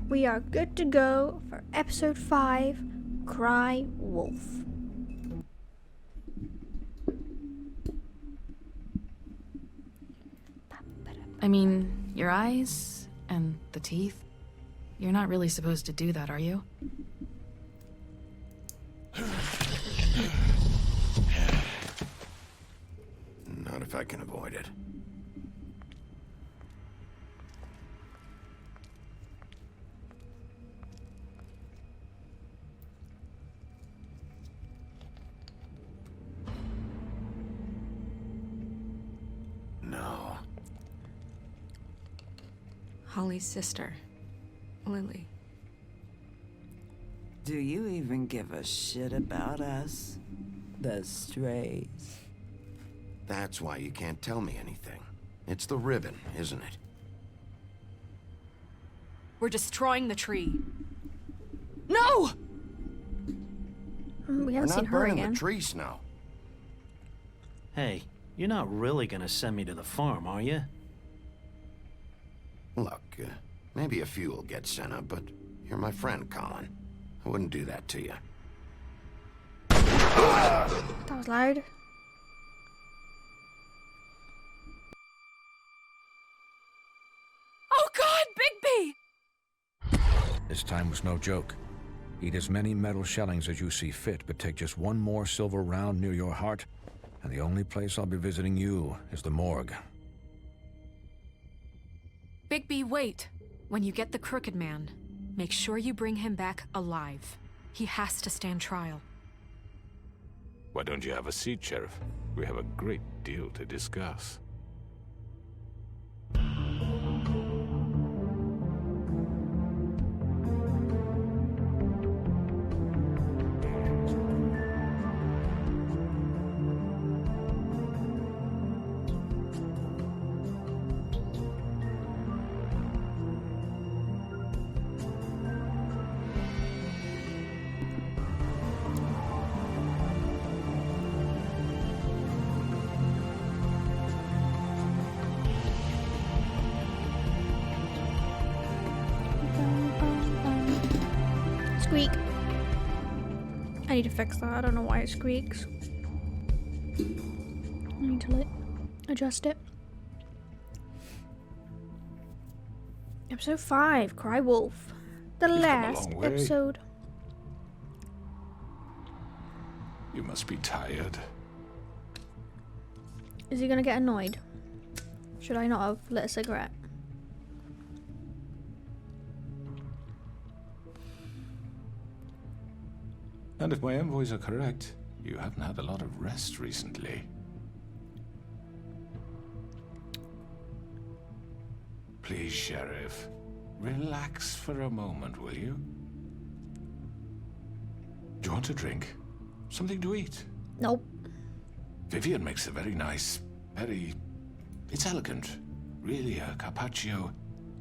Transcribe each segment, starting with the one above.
we are good to go for episode 5, Cry Wolf. I mean, your eyes and the teeth. You're not really supposed to do that, are you? Not if I can avoid it. No. Holly's sister, Lily. Do you even give a shit about us? The strays. That's why you can't tell me anything. It's the ribbon, isn't it? We're destroying the tree. No! We We're haven't seen not her burning again. the tree, Snow. Hey, you're not really gonna send me to the farm, are you? Look, maybe a few will get sent up, but you're my friend, Colin. I wouldn't do that to you. That was loud. Oh God, Bigby! This time was no joke. Eat as many metal shellings as you see fit, but take just one more silver round near your heart, and the only place I'll be visiting you is the morgue. Bigby, wait. When you get the Crooked Man, make sure you bring him back alive. He has to stand trial. Why don't you have a seat, Sheriff? We have a great deal to discuss. Squeak. I need to fix that. I don't know why it squeaks. I need to adjust it. Episode 5, Cry Wolf. The You've come a last long way. episode. You must be tired. Is he gonna get annoyed? Should I not have lit a cigarette? And if my envoys are correct, you haven't had a lot of rest recently. Please, Sheriff, relax for a moment, will you? Do you want a drink? Something to eat? Nope. Vivian makes a very nice, it's elegant. Really a carpaccio.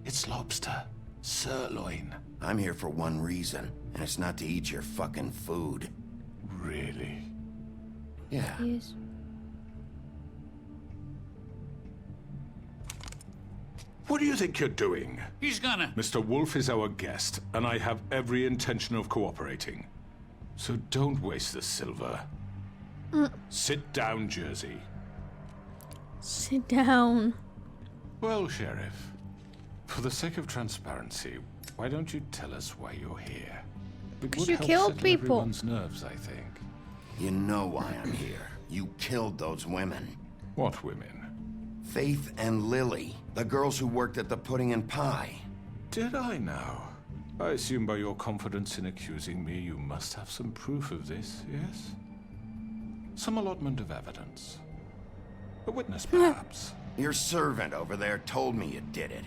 It's lobster, sirloin. I'm here for one reason, and it's not to eat your fucking food. Really? Yeah. Yes. What do you think you're doing? He's gonna... Mr. Wolf is our guest, and I have every intention of cooperating. So don't waste the silver. Sit down, Jersey. Sit down. Well, Sheriff, for the sake of transparency, why don't you tell us why you're here? It Because would you help killed settle people. everyone's nerves, I think. You know why I'm here. You killed those women. What women? Faith and Lily, the girls who worked at the Pudding and Pie. Did I now? I assume by your confidence in accusing me, you must have some proof of this, yes? Some allotment of evidence. A witness, perhaps. Your servant over there told me you did it.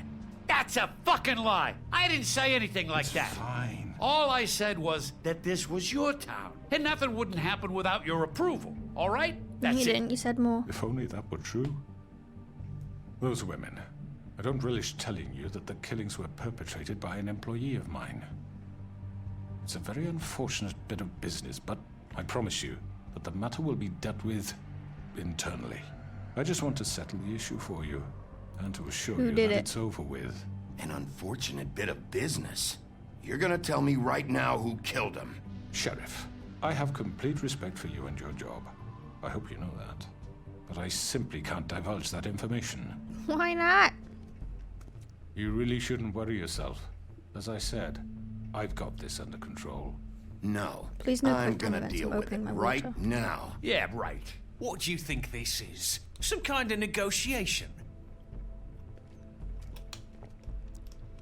That's a fucking lie. I didn't say anything like It's that. fine. All I said was that this was your town, and nothing wouldn't happen without your approval. All right? That's You it. didn't. You said more. If only that were true. Those women. I don't relish telling you that the killings were perpetrated by an employee of mine. It's a very unfortunate bit of business, but I promise you that the matter will be dealt with internally. I just want to settle the issue for you, and to assure Who you did that it? it's over with. An unfortunate bit of business. You're gonna tell me right now who killed him. Sheriff, I have complete respect for you and your job. I hope you know that. But I simply can't divulge that information. Why not? You really shouldn't worry yourself. As I said, I've got this under control. No. Please no I'm quick time gonna events. deal I'm with it opening my right water. now. Yeah, right. What do you think this is? Some kind of negotiation?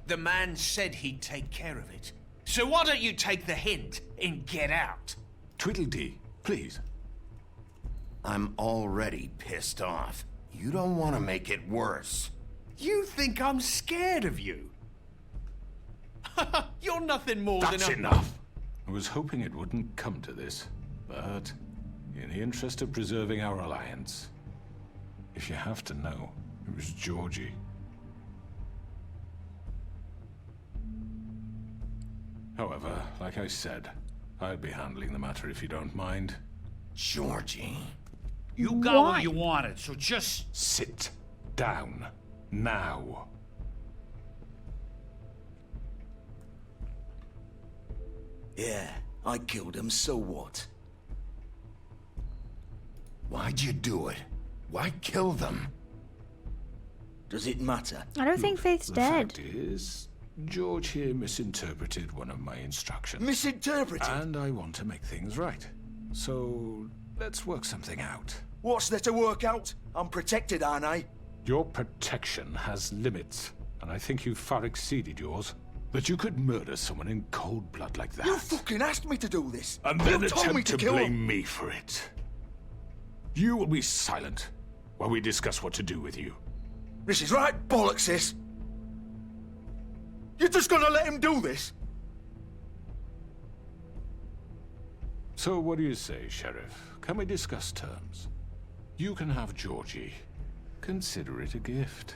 The man said he'd take care of it. So why don't you take the hint and get out? Tweedledee, please. I'm already pissed off. You don't want to make it worse. You think I'm scared of you? You're nothing more That's than a... enough. I was hoping it wouldn't come to this, but in the interest of preserving our alliance, if you have to know, it was Georgie. However, like I said, I'll be handling the matter if you don't mind. Georgie. You got Why? what you wanted, so just... Sit down. Now. Yeah, I killed him, so what? Why'd you do it? Why kill them? Does it matter? I don't think Faith's The dead. fact is, George here misinterpreted one of my instructions. Misinterpreted? And I want to make things right. So, let's work something out. What's there to work out? I'm protected, aren't I? Your protection has limits, and I think you've far exceeded yours. That you could murder someone in cold blood like that. You fucking asked me to do this. And then you told me attempt to kill blame him. me for it. You will be silent while we discuss what to do with you. This is right bollocks, this. You're just gonna let him do this? So what do you say, Sheriff? Can we discuss terms? You can have Georgie. Consider it a gift,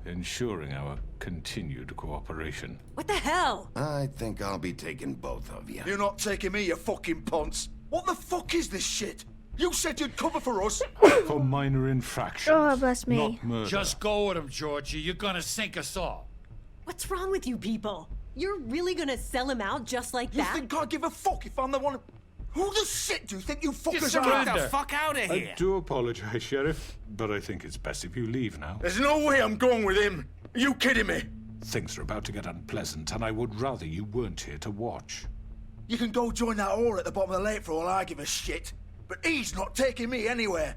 ensuring our continued cooperation. What the hell? I think I'll be taking both of you. You're not taking me, you fucking ponce. What the fuck is this shit? You said you'd cover for us. For minor infractions. Oh, bless me. Not murder. Just go with him, Georgie. You're gonna sink us all. What's wrong with you people? You're really gonna sell him out just like You that? think I give a fuck if I'm the one? Who the shit do you think you fuckers surrender. are? Get the fuck out of I do apologize, Sheriff, but I think it's best if you leave now. There's no way I'm going with him. Are you kidding me? Things are about to get unpleasant, and I would rather you weren't here to watch. You can go join that whore at the bottom of the lake for all I give a shit. But he's not taking me anywhere.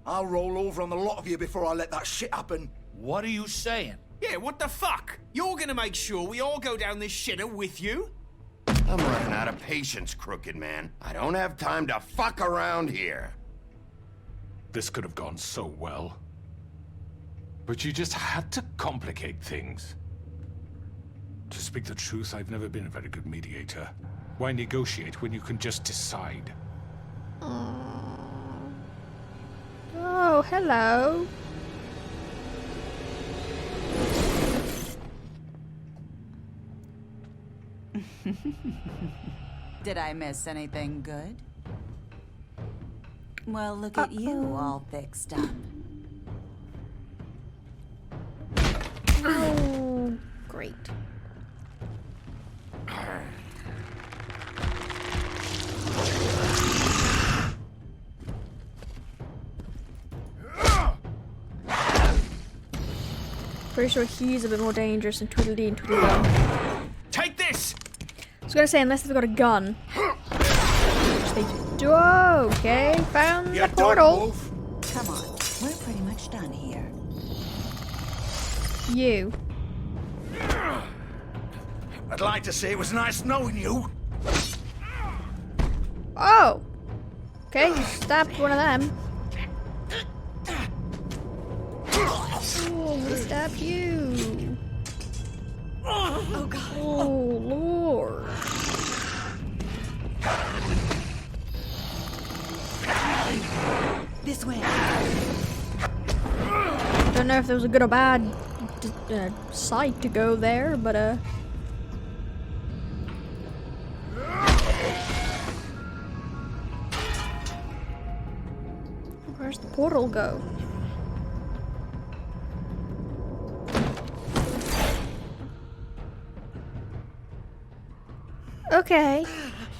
I'll roll over on the lot of you before I let that shit happen. What are you saying? Yeah, what the fuck? You're gonna make sure we all go down this shitter with you? I'm running out of patience, crooked man. I don't have time to fuck around here. This could have gone so well. But you just had to complicate things. To speak the truth, I've never been a very good mediator. Why negotiate when you can just decide? Oh, hello. Did I miss anything good? Well, look at you all fixed up. Oh, great. Pretty sure he's a bit more dangerous than Tweedledee and Tweedledum. Take this! I was gonna say, unless they've got a gun. Which they do. Okay, found the portal. Come on, we're pretty much done here. You. I'd like to say it was nice knowing you. Oh! Okay, you stabbed one of them. Oh, we stabbed you. Oh god. Oh, Lord. This way. Don't know if there was a good or bad site to go there, but where's the portal go? Okay.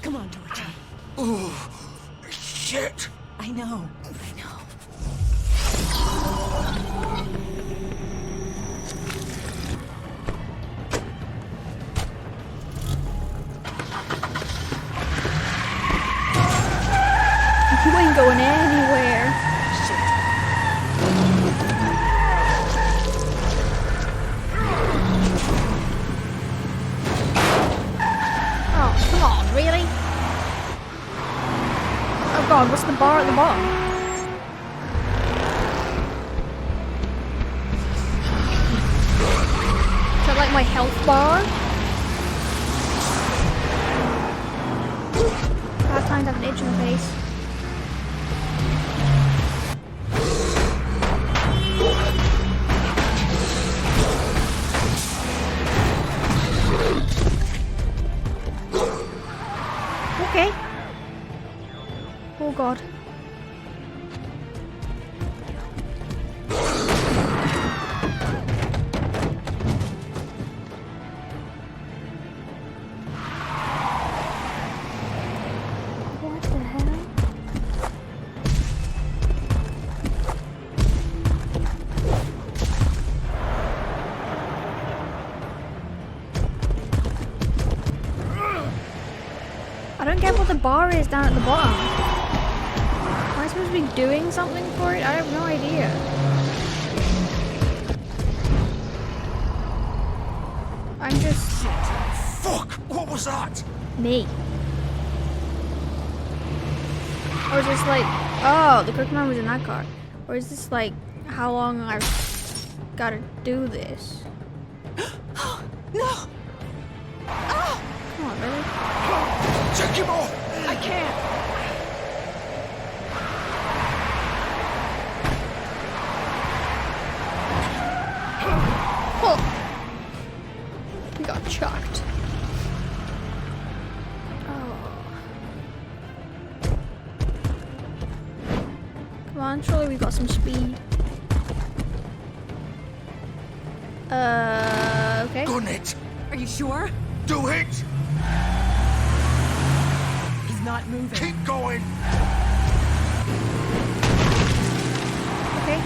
Come on, Georgie. Oh, shit. I know. You ain't going anywhere. Oh, come on, really? Oh god, what's the bar at the bottom? Is that like my health bar? Bad time to have an itch in the face. Okay. Oh god. What the hell? I don't get what the bar is down at the bottom. Am I supposed to be doing something for it? I have no idea. I'm just... Fuck! What was that? me. Or is this like... Oh, the Crooked Man was in that car. Or is this like how long I've gotta do this? No! Come on, really? Take him off! I can't! Oh! We got chucked. Come on, surely we've got some speed. Okay. Gun it! Are you sure? Do it! He's not moving. Keep going! Okay.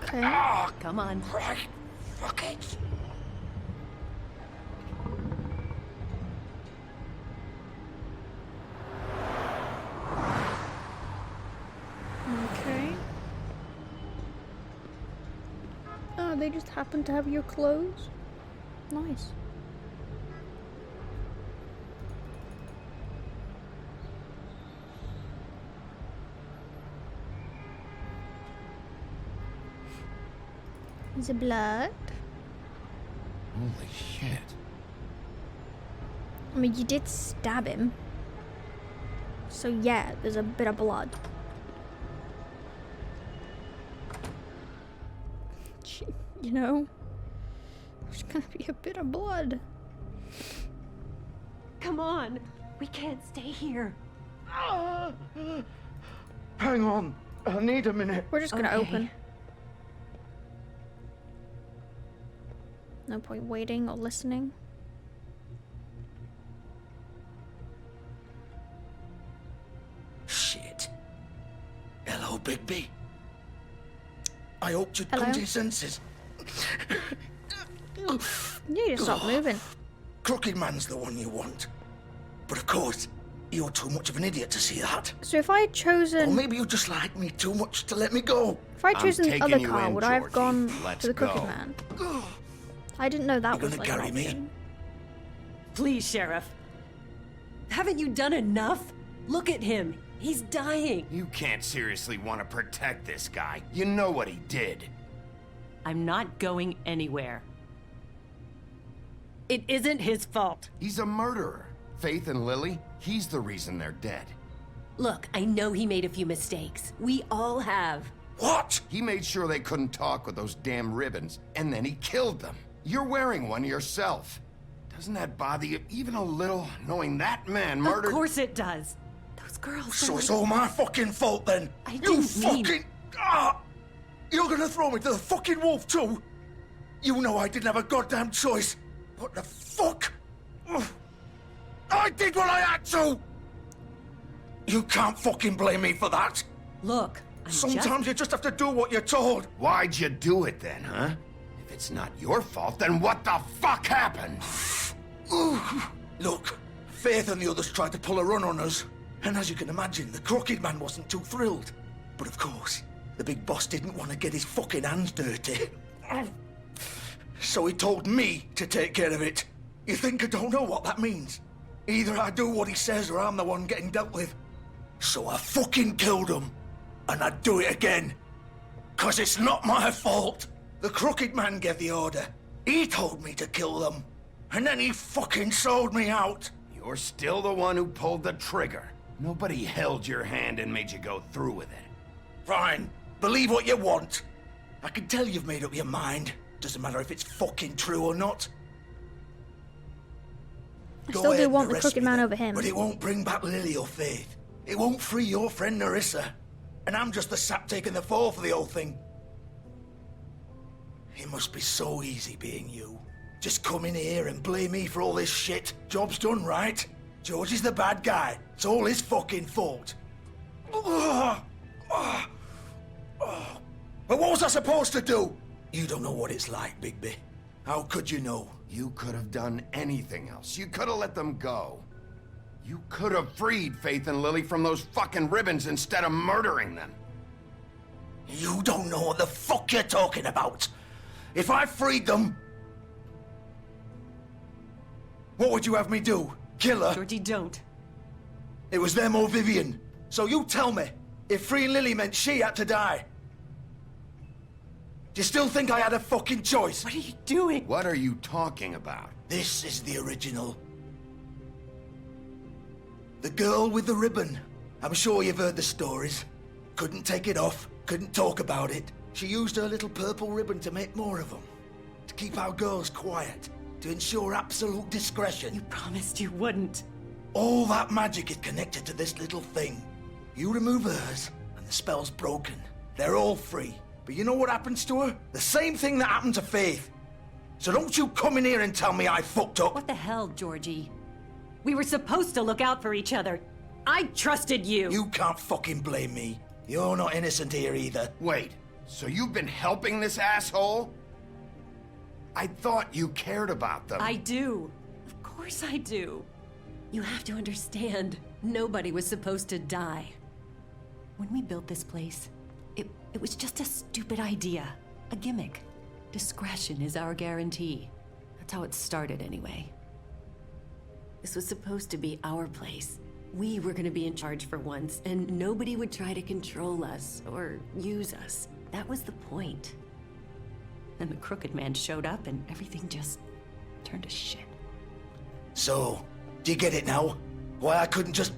Okay. Come on. Right. Fuck it. Okay. Oh, they just happen to have your clothes? Nice. Is it blood? Holy shit. I mean, you did stab him. So yeah, there's a bit of blood. You know? There's gonna be a bit of blood. Come on. We can't stay here. Hang on. I need a minute. We're just gonna Okay. open. No point waiting or listening. Shit. Hello, Bigby. I hoped you'd Hello. come to your senses. You need to stop moving. Crooked Man's the one you want. But of course, you're too much of an idiot to see that. So if I had Or chosen, maybe you just like me too much to let me go. if I had I'm chosen the taking other you car, in, would I have Georgie. gone Let's to the Crooked go. Man? I didn't know that You're was gonna like an carry me? option. Please, Sheriff. Haven't you done enough? Look at him. He's dying. You can't seriously want to protect this guy. You know what he did. I'm not going anywhere. It isn't his fault. He's a murderer. Faith and Lily, he's the reason they're dead. Look, I know he made a few mistakes. We all have. What? He made sure they couldn't talk with those damn ribbons, and then he killed them. You're wearing one yourself. Doesn't that bother you even a little, knowing that man murdered... Of course it does. Those girls... So it's all my fucking fault then? I You didn't mean- fucking... Ah! You're gonna throw me to the fucking wolf too? You know I didn't have a goddamn choice. What the fuck? Ugh. I did what I had to! You can't fucking blame me for that. Look, Sometimes you just have to do what you're told. Why'd you do it then, huh? If it's not your fault, then what the fuck happened? Look, Faith and the others tried to pull a run on us. And as you can imagine, the Crooked Man wasn't too thrilled. But of course, the big boss didn't want to get his fucking hands dirty. So he told me to take care of it. You think I don't know what that means? Either I do what he says or I'm the one getting dealt with. So I fucking killed him. And I'd do it again. 'Cause it's not my fault. The Crooked Man gave the order. He told me to kill them. And then he fucking sold me out. You're still the one who pulled the trigger. Nobody held your hand and made you go through with it. Fine. Believe what you want. I can tell you've made up your mind. Doesn't matter if it's fucking true or not. I Go still ahead do and want the arrest Crooked me Man then, over him. But it won't bring back Lily or Faith. It won't free your friend Narissa. And I'm just the sap taking the fall for the whole thing. It must be so easy being you. Just come in here and blame me for all this shit. Job's done, right? George is the bad guy. It's all his fucking fault. But what was I supposed to do? You don't know what it's like, Bigby. How could you know? You could have done anything else. You could have let them go. You could have freed Faith and Lily from those fucking ribbons instead of murdering them. You don't know what the fuck you're talking about. If I freed them... What would you have me do? Kill her? Georgie, don't. It was them or Vivian. So you tell me, if freeing Lily meant she had to die. Do you still think I had a fucking choice? What are you doing? What are you talking about? This is the original. The girl with the ribbon. I'm sure you've heard the stories. Couldn't take it off, couldn't talk about it. She used her little purple ribbon to make more of them. To keep our girls quiet. To ensure absolute discretion. You promised you wouldn't. All that magic is connected to this little thing. You remove hers, and the spell's broken. They're all free. But you know what happens to her? The same thing that happened to Faith. So don't you come in here and tell me I fucked up. What the hell, Georgie? We were supposed to look out for each other. I trusted you. You can't fucking blame me. You're not innocent here either. Wait, so you've been helping this asshole? I thought you cared about them. I do. Of course I do. You have to understand, nobody was supposed to die. When we built this place, it was just a stupid idea. A gimmick. Discretion is our guarantee. That's how it started anyway. This was supposed to be our place. We were gonna be in charge for once, and nobody would try to control us or use us. That was the point. Then the Crooked Man showed up and everything just turned to shit. So, do you get it now? Why I couldn't just...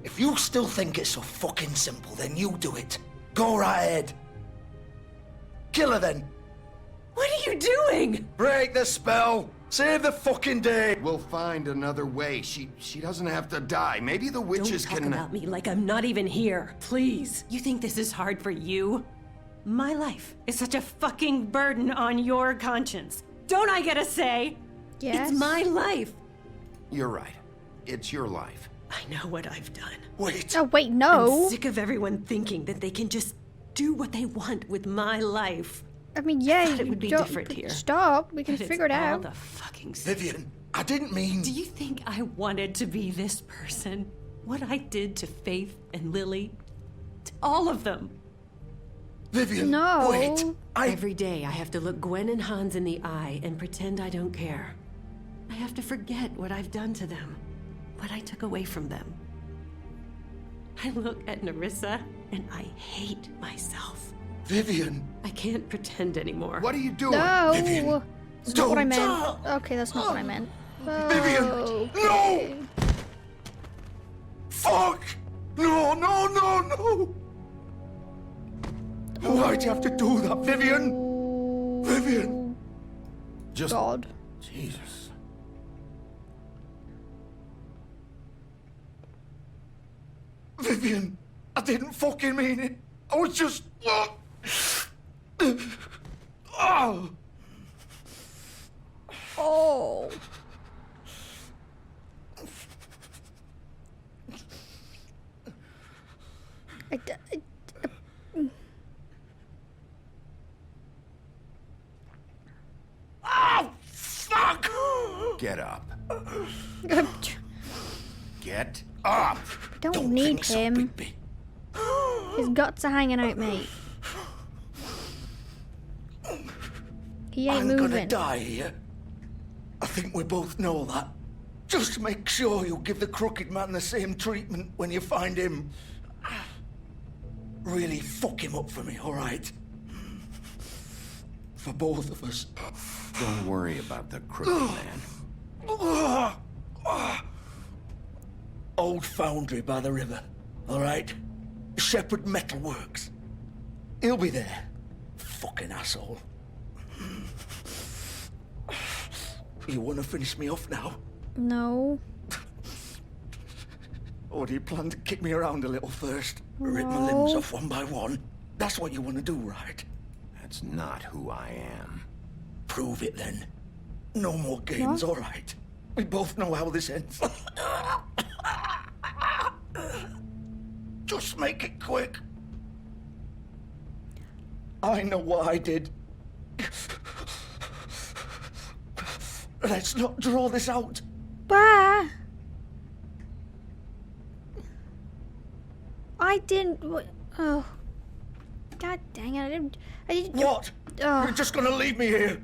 If you still think it's so fucking simple, then you do it. Go right ahead. Kill her then. What are you doing? Break the spell. Save the fucking day. We'll find another way. She doesn't have to die. Maybe the witches Don't talk can... about me like I'm not even here. Please. You think this is hard for you? My life is such a fucking burden on your conscience. Don't I get a say? Yes. It's my life. You're right. It's your life. I know what I've done. Wait. Oh, wait, no. I'm sick of everyone thinking that they can just do what they want with my life. I mean, yeah, thought it would be different here. Stop. We can But figure it it's all out. the fucking Vivian, I didn't mean... Do you think I wanted to be this person? What I did to Faith and Lily? To all of them. Vivian, No. wait. Every day I have to look Gwen and Hans in the eye and pretend I don't care. I have to forget what I've done to them. What I took away from them. I look at Narissa and I hate myself. Vivian. I can't pretend anymore. What are you doing? No. Vivian, That's not what I don't. meant. Okay, that's not what I meant. Vivian, Okay. no! Fuck! No, no, no, no! Why'd you have to do that, Vivian? Vivian! Just God. Jesus. Vivian, I didn't fucking mean it. I was just... Oh! Oh. Oh, fuck! Get up. I Get up! don't need think so, him. Bigby. His guts are hanging out, mate. He ain't I'm moving. gonna die here. I think we both know that. Just make sure you give the crooked man the same treatment when you find him. Really fuck him up for me, all right? For both of us. Don't worry about the crooked man. Old foundry by the river, all right? Shepherd Metalworks. He'll be there. Fucking asshole. You want to finish me off now? No. Or do you plan to kick me around a little first? Rip my limbs off one by one? That's what you want to do, right? That's not who I am. Prove it then. No more games, What? all right? We both know how this ends. Just make it quick. I know what I did. Let's not draw this out. Bah. I didn't. Oh. God dang it! I didn't. What? Oh. You're just gonna leave me here?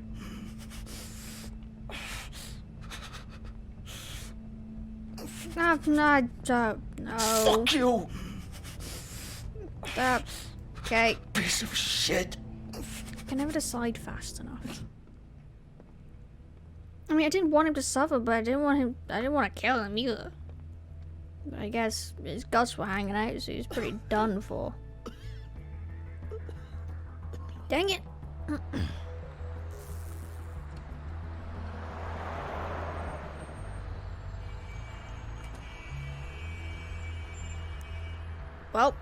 Stop! Not. No. Fuck you! Stop. Okay. Piece of shit. I can never decide fast enough. I mean, I didn't want him to suffer, but I didn't want him. I didn't want to kill him either. But I guess his guts were hanging out, so he was pretty done for. Dang it! Well.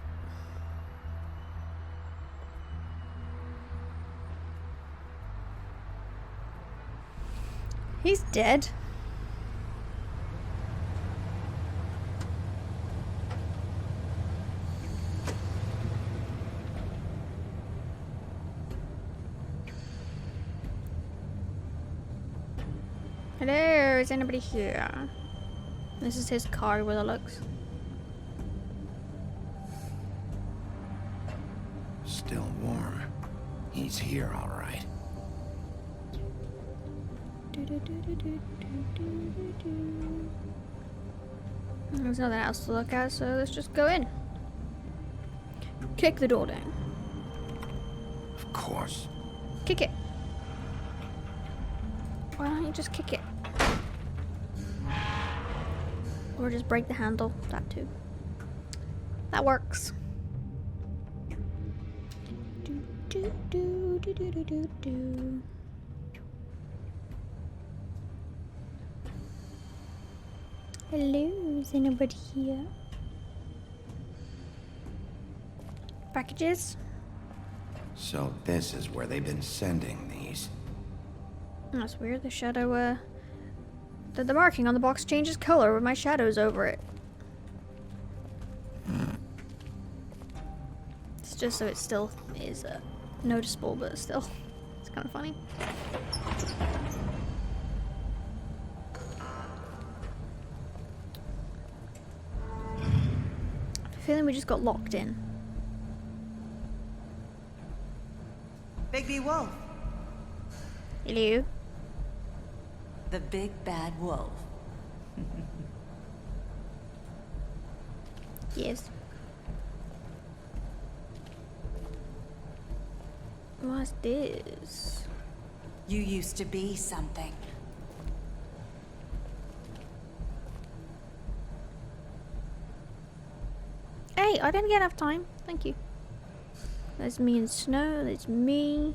He's dead. Hello, is anybody here? This is his car with the looks. Still warm. He's here, all right. There's nothing else to look at, so let's just go in. Kick the door down. Of course. Kick it. Why don't you just kick it? Or just break the handle. That too. That works. Do, do, do, do, do, do, do, do. Hello, is anybody here? Packages? So this is where they've been sending these. That's weird. The shadow, the marking on the box changes color with my shadows over it. It's just so it still is noticeable, but still, it's kind of funny. I have a feeling we just got locked in. Bigby Wolf. Hello. The big bad wolf. Yes. What's this? You used to be something. Hey, I didn't get enough time. Thank you. There's me and Snow. There's me.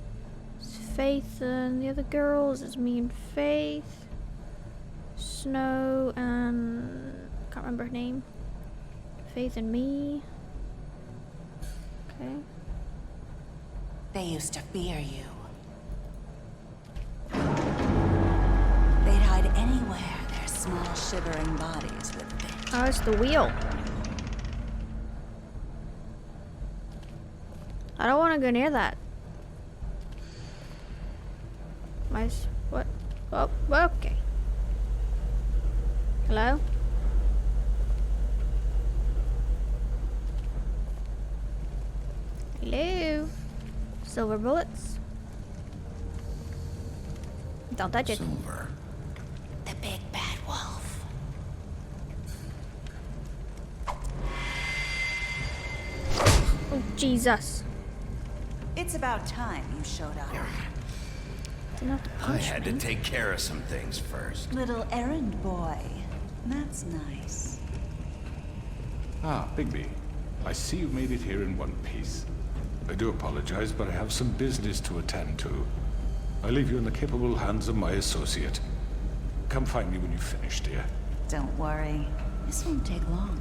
There's Faith and the other girls. It's me and Faith. Snow and... can't remember her name. Faith and me. Okay. They used to fear you. They'd hide anywhere their small shivering bodies would fit. Oh, it's the wheel. I don't want to go near that. What? Oh, okay. Hello? Hello? Silver bullets? Don't touch it. Silver. The big bad wolf. Oh, Jesus. It's about time you showed up. Didn't have to I punch had me. to take care of some things first. Little errand boy. That's nice. Ah, Bigby. I see you've made it here in one piece. I do apologize, but I have some business to attend to. I leave you in the capable hands of my associate. Come find me when you've finished, dear. Don't worry. This won't take long.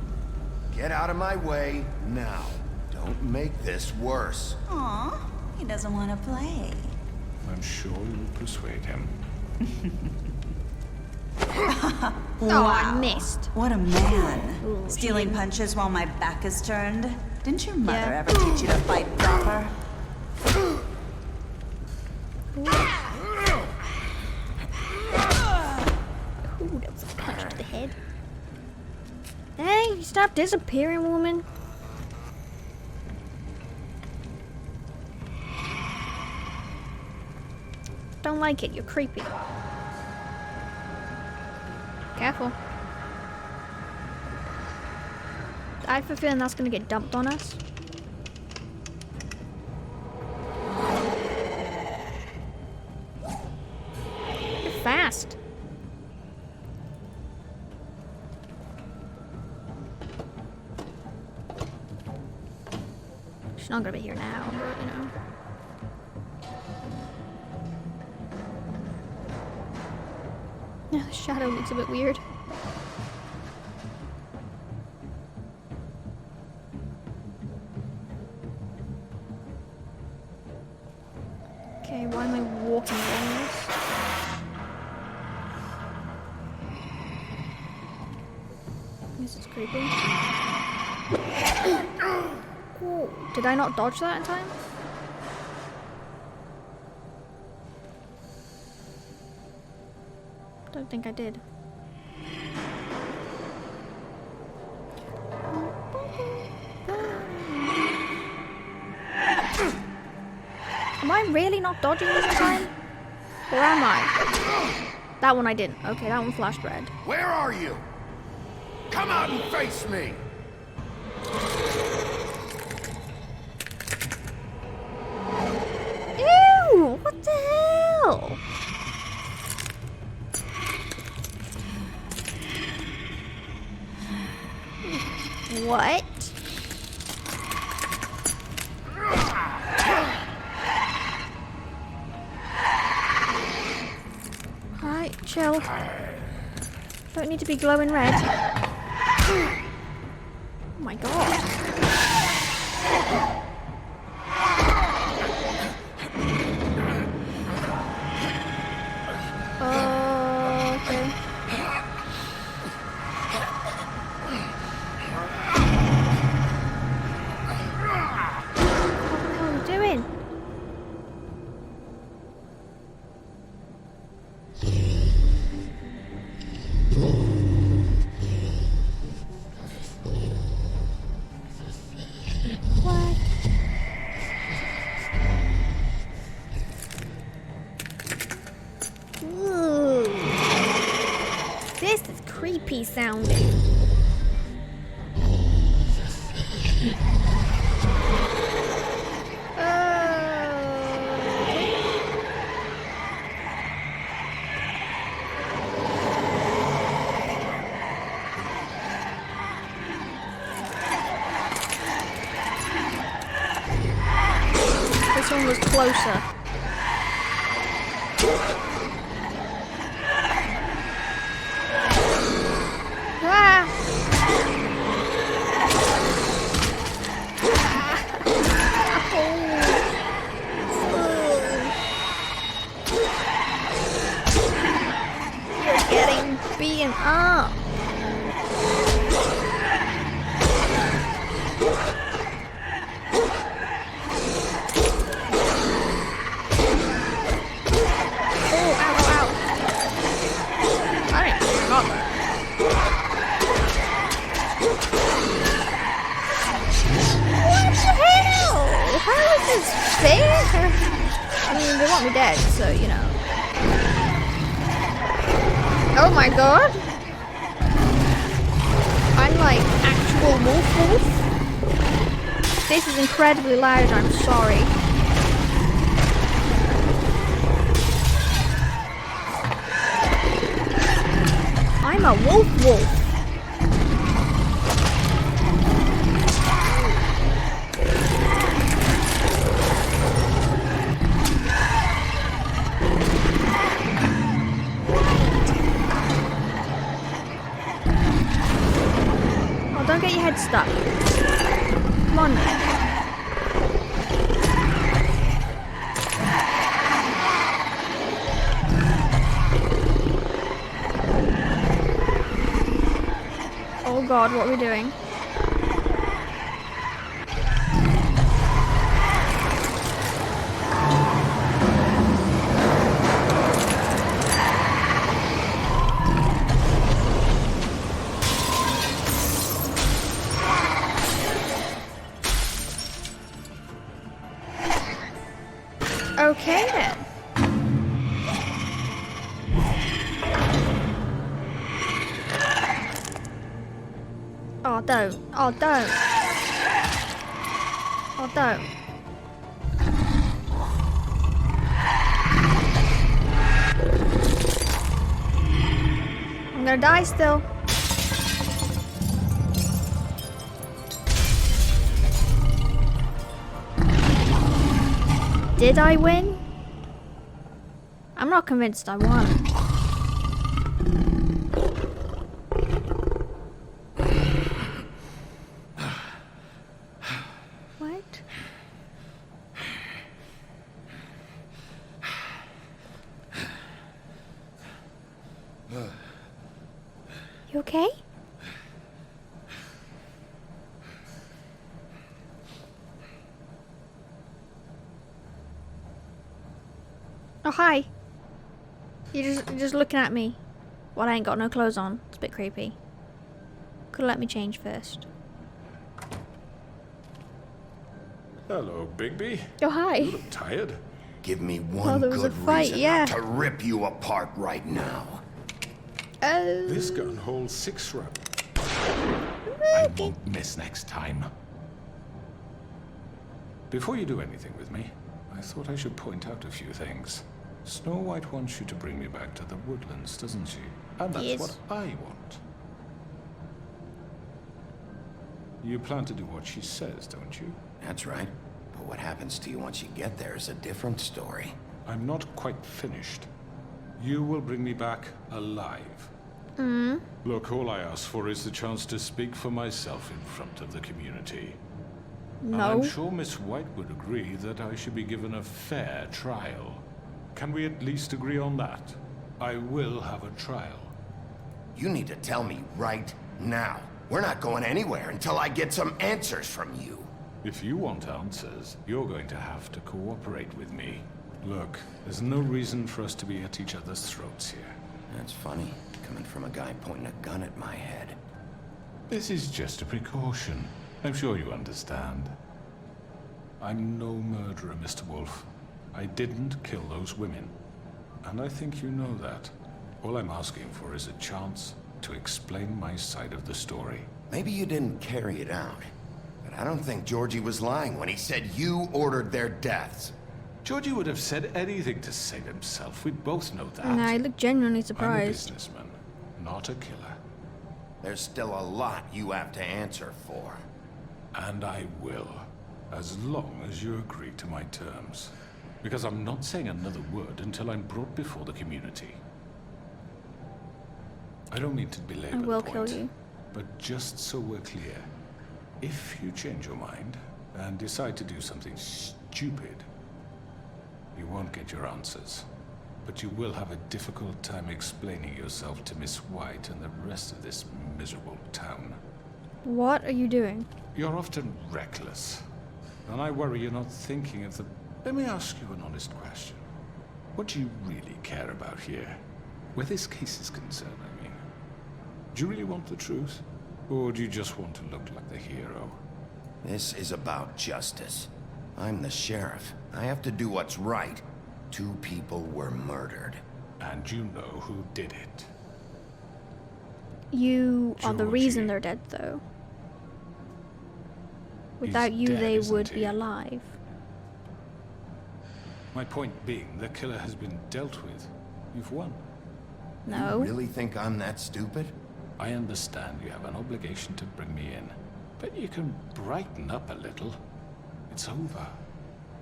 Get out of my way now. Don't make this worse. Aw, he doesn't want to play. I'm sure you'll persuade him. Oh, I missed. What a man. Ooh, Stealing she- punches while my back is turned. Didn't your mother Yeah. ever teach you to fight proper? Ooh, that was a punch to the head. Hey, stop disappearing, woman. Don't like it, you're creepy. Careful. I have a feeling that's gonna get dumped on us. You're fast. She's not gonna be here now, but you know. Yeah, the shadow looks a bit weird. Okay, why am I walking along this? This is creepy. Oh, did I not dodge that in time? Don't think I did. Am I really not dodging this in time? Or am I? That one I didn't. Okay, that one flashed red. Where are you? Come out and face me! Ew! What the hell? What? Alright, chill. Don't need to be glowing red. Oh my god. Okay. What are you doing? What? Ooh. This is creepy sounding. This one was closer. beaten up. Oh, ow, ow, ow. I don't got that. What the hell? How is this fair? I mean, they want me dead, so, you know. Oh my god. I'm like actual wolf. This is incredibly loud, I'm sorry. I'm a wolf. Oh, don't get your head stuck. Come on. Oh god, what are we doing? Okay then. Oh, don't. Oh, don't. Oh, don't. I'm gonna die still. Did I win? I'm not convinced I won. What? You okay? Oh, hi. You're just looking at me. Well, I ain't got no clothes on. It's a bit creepy. Could've let me change first. Hello, Bigby. Oh, hi. You look tired. Give me Oh, one there was a good fight, reason yeah. not to rip you apart right now. Oh. This gun holds 6 rounds. I won't miss next time. Before you do anything with me, I thought I should point out a few things. Snow White wants you to bring me back to the woodlands, doesn't she? And that's Yes. what I want. You plan to do what she says, don't you? That's right. But what happens to you once you get there is a different story. I'm not quite finished. You will bring me back alive. Look, all I ask for is the chance to speak for myself in front of the community. And No. I'm sure Miss White would agree that I should be given a fair trial. Can we at least agree on that? I will have a trial. You need to tell me right now. We're not going anywhere until I get some answers from you. If you want answers, you're going to have to cooperate with me. Look, there's no reason for us to be at each other's throats here. That's funny, coming from a guy pointing a gun at my head. This is just a precaution. I'm sure you understand. I'm no murderer, Mr. Wolf. I didn't kill those women. And I think you know that. All I'm asking for is a chance to explain my side of the story. Maybe you didn't carry it out. But I don't think Georgie was lying when he said you ordered their deaths. Georgie would have said anything to save himself. We both know that. Nah, I look genuinely I'm a surprised. businessman, not a killer. There's still a lot you have to answer for. And I will, as long as you agree to my terms. Because I'm not saying another word until I'm brought before the community. I don't mean to belabor I will the kill point, you. but just so we're clear, if you change your mind and decide to do something stupid, you won't get your answers. but you will have a difficult time explaining yourself to Miss White and the rest of this miserable town. What are you doing? You're often reckless, and I worry you're not thinking of the... Let me ask you an honest question. What do you really care about here? Where this case is concerned, I mean. Do you really want the truth? Or do you just want to look like the hero? This is about justice. I'm the sheriff. I have to do what's right. 2 people were murdered. And you know who did it. You are the reason Georgie. they're dead, though. Without you, dead, they isn't would he? be alive. My point being, the killer has been dealt with. You've won. No. You really think I'm that stupid? I understand you have an obligation to bring me in, but you can brighten up a little. It's over.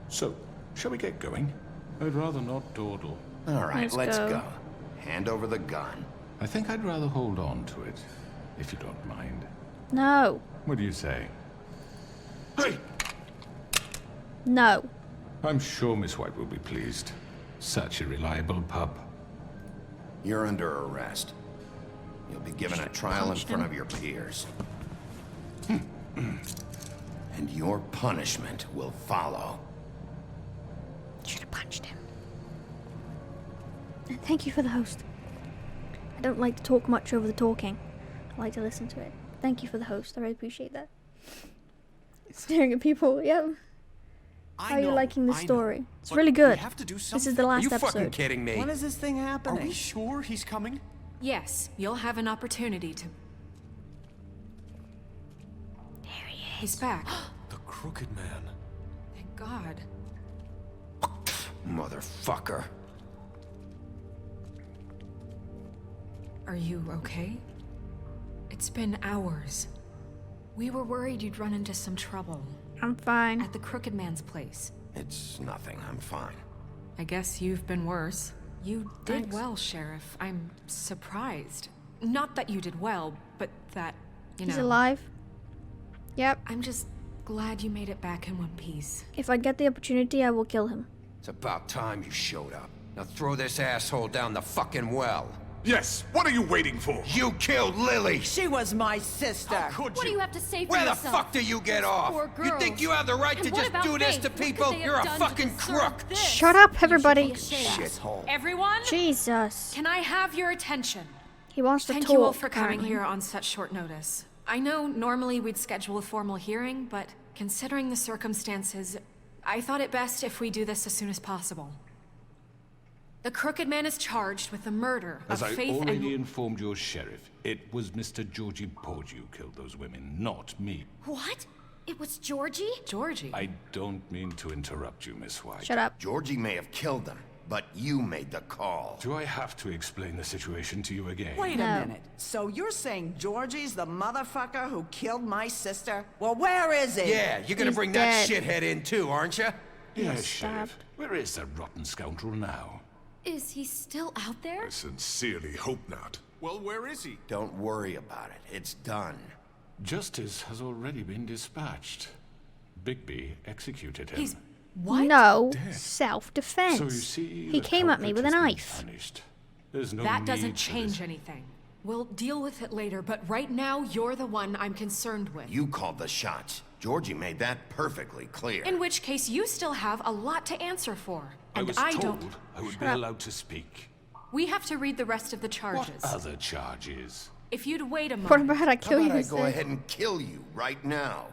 So, shall we get going? I'd rather not dawdle. All right, let's go. go. Hand over the gun. I think I'd rather hold on to it, if you don't mind. No. What do you say? Hey! No. I'm sure Miss White will be pleased. Such a reliable pup. You're under arrest. You'll be given a trial in front of your peers. And your punishment will follow. Should have punched him. Thank you for the host. I don't like to talk much over the talking. I like to listen to it. Thank you for the host. I really appreciate that. Staring at people, yep. How are you liking the story? It's really good. This is the last Are you episode. fucking kidding me? When is this thing happening? Are we sure he's coming? Yes, you'll have an opportunity to... There he is. He's back. The Crooked Man. Thank God. Motherfucker. Are you okay? It's been hours. We were worried you'd run into some trouble. I'm fine. At the Crooked Man's place. It's nothing. I'm fine. I guess you've been worse. You did Thanks. well, Sheriff. I'm surprised. Not that you did well, but that, you know... He's alive. Yep. I'm just glad you made it back in one piece. If I get the opportunity, I will kill him. It's about time you showed up. Now throw this asshole down the fucking well. Yes, what are you waiting for? You killed Lily! She was my sister. Could What do you have to say for Where the yourself? fuck do you get off? Poor You think girls. you have the right And to what just about do this Faith? to What could people? they have You're a done to fucking deserve crook! this? Shut up, You should everybody. be ashamed. Shithole. Everyone, Jesus. can I have your attention? He wants to Thank talk. you all for coming apparently. here on such short notice. I know normally we'd schedule a formal hearing, but considering the circumstances, I thought it best if we do this as soon as possible. The Crooked Man is charged with the murder As of I Faith already and... informed your sheriff, it was Mr. Georgie Porgy who killed those women, not me. What? It was Georgie? Georgie? I don't mean to interrupt you, Miss White. Shut up. Georgie may have killed them, but you made the call. Do I have to explain the situation to you again? Wait No. a minute. So you're saying Georgie's the motherfucker who killed my sister? Well, where is he? Yeah, you're gonna He's bring dead. that shithead in too, aren't you? Yes, stabbed. Sheriff. Where is the rotten scoundrel now? Is he still out there? I sincerely hope not. Well, where is he? Don't worry about it. It's done. Justice has already been dispatched. Bigby executed him. He's... What? No. Dead. Self-defense. So you see, He the came at me culprit with a has been knife. punished. There's no That need doesn't for change this. anything. We'll deal with it later, but right now, you're the one I'm concerned with. You called the shots. Georgie made that perfectly clear. In which case, you still have a lot to answer for. I And was I told don't... I would be allowed to speak. We have to read the rest of the charges. What other charges? If you'd wait a What moment... about I How kill you about I instead? go ahead and kill you right now?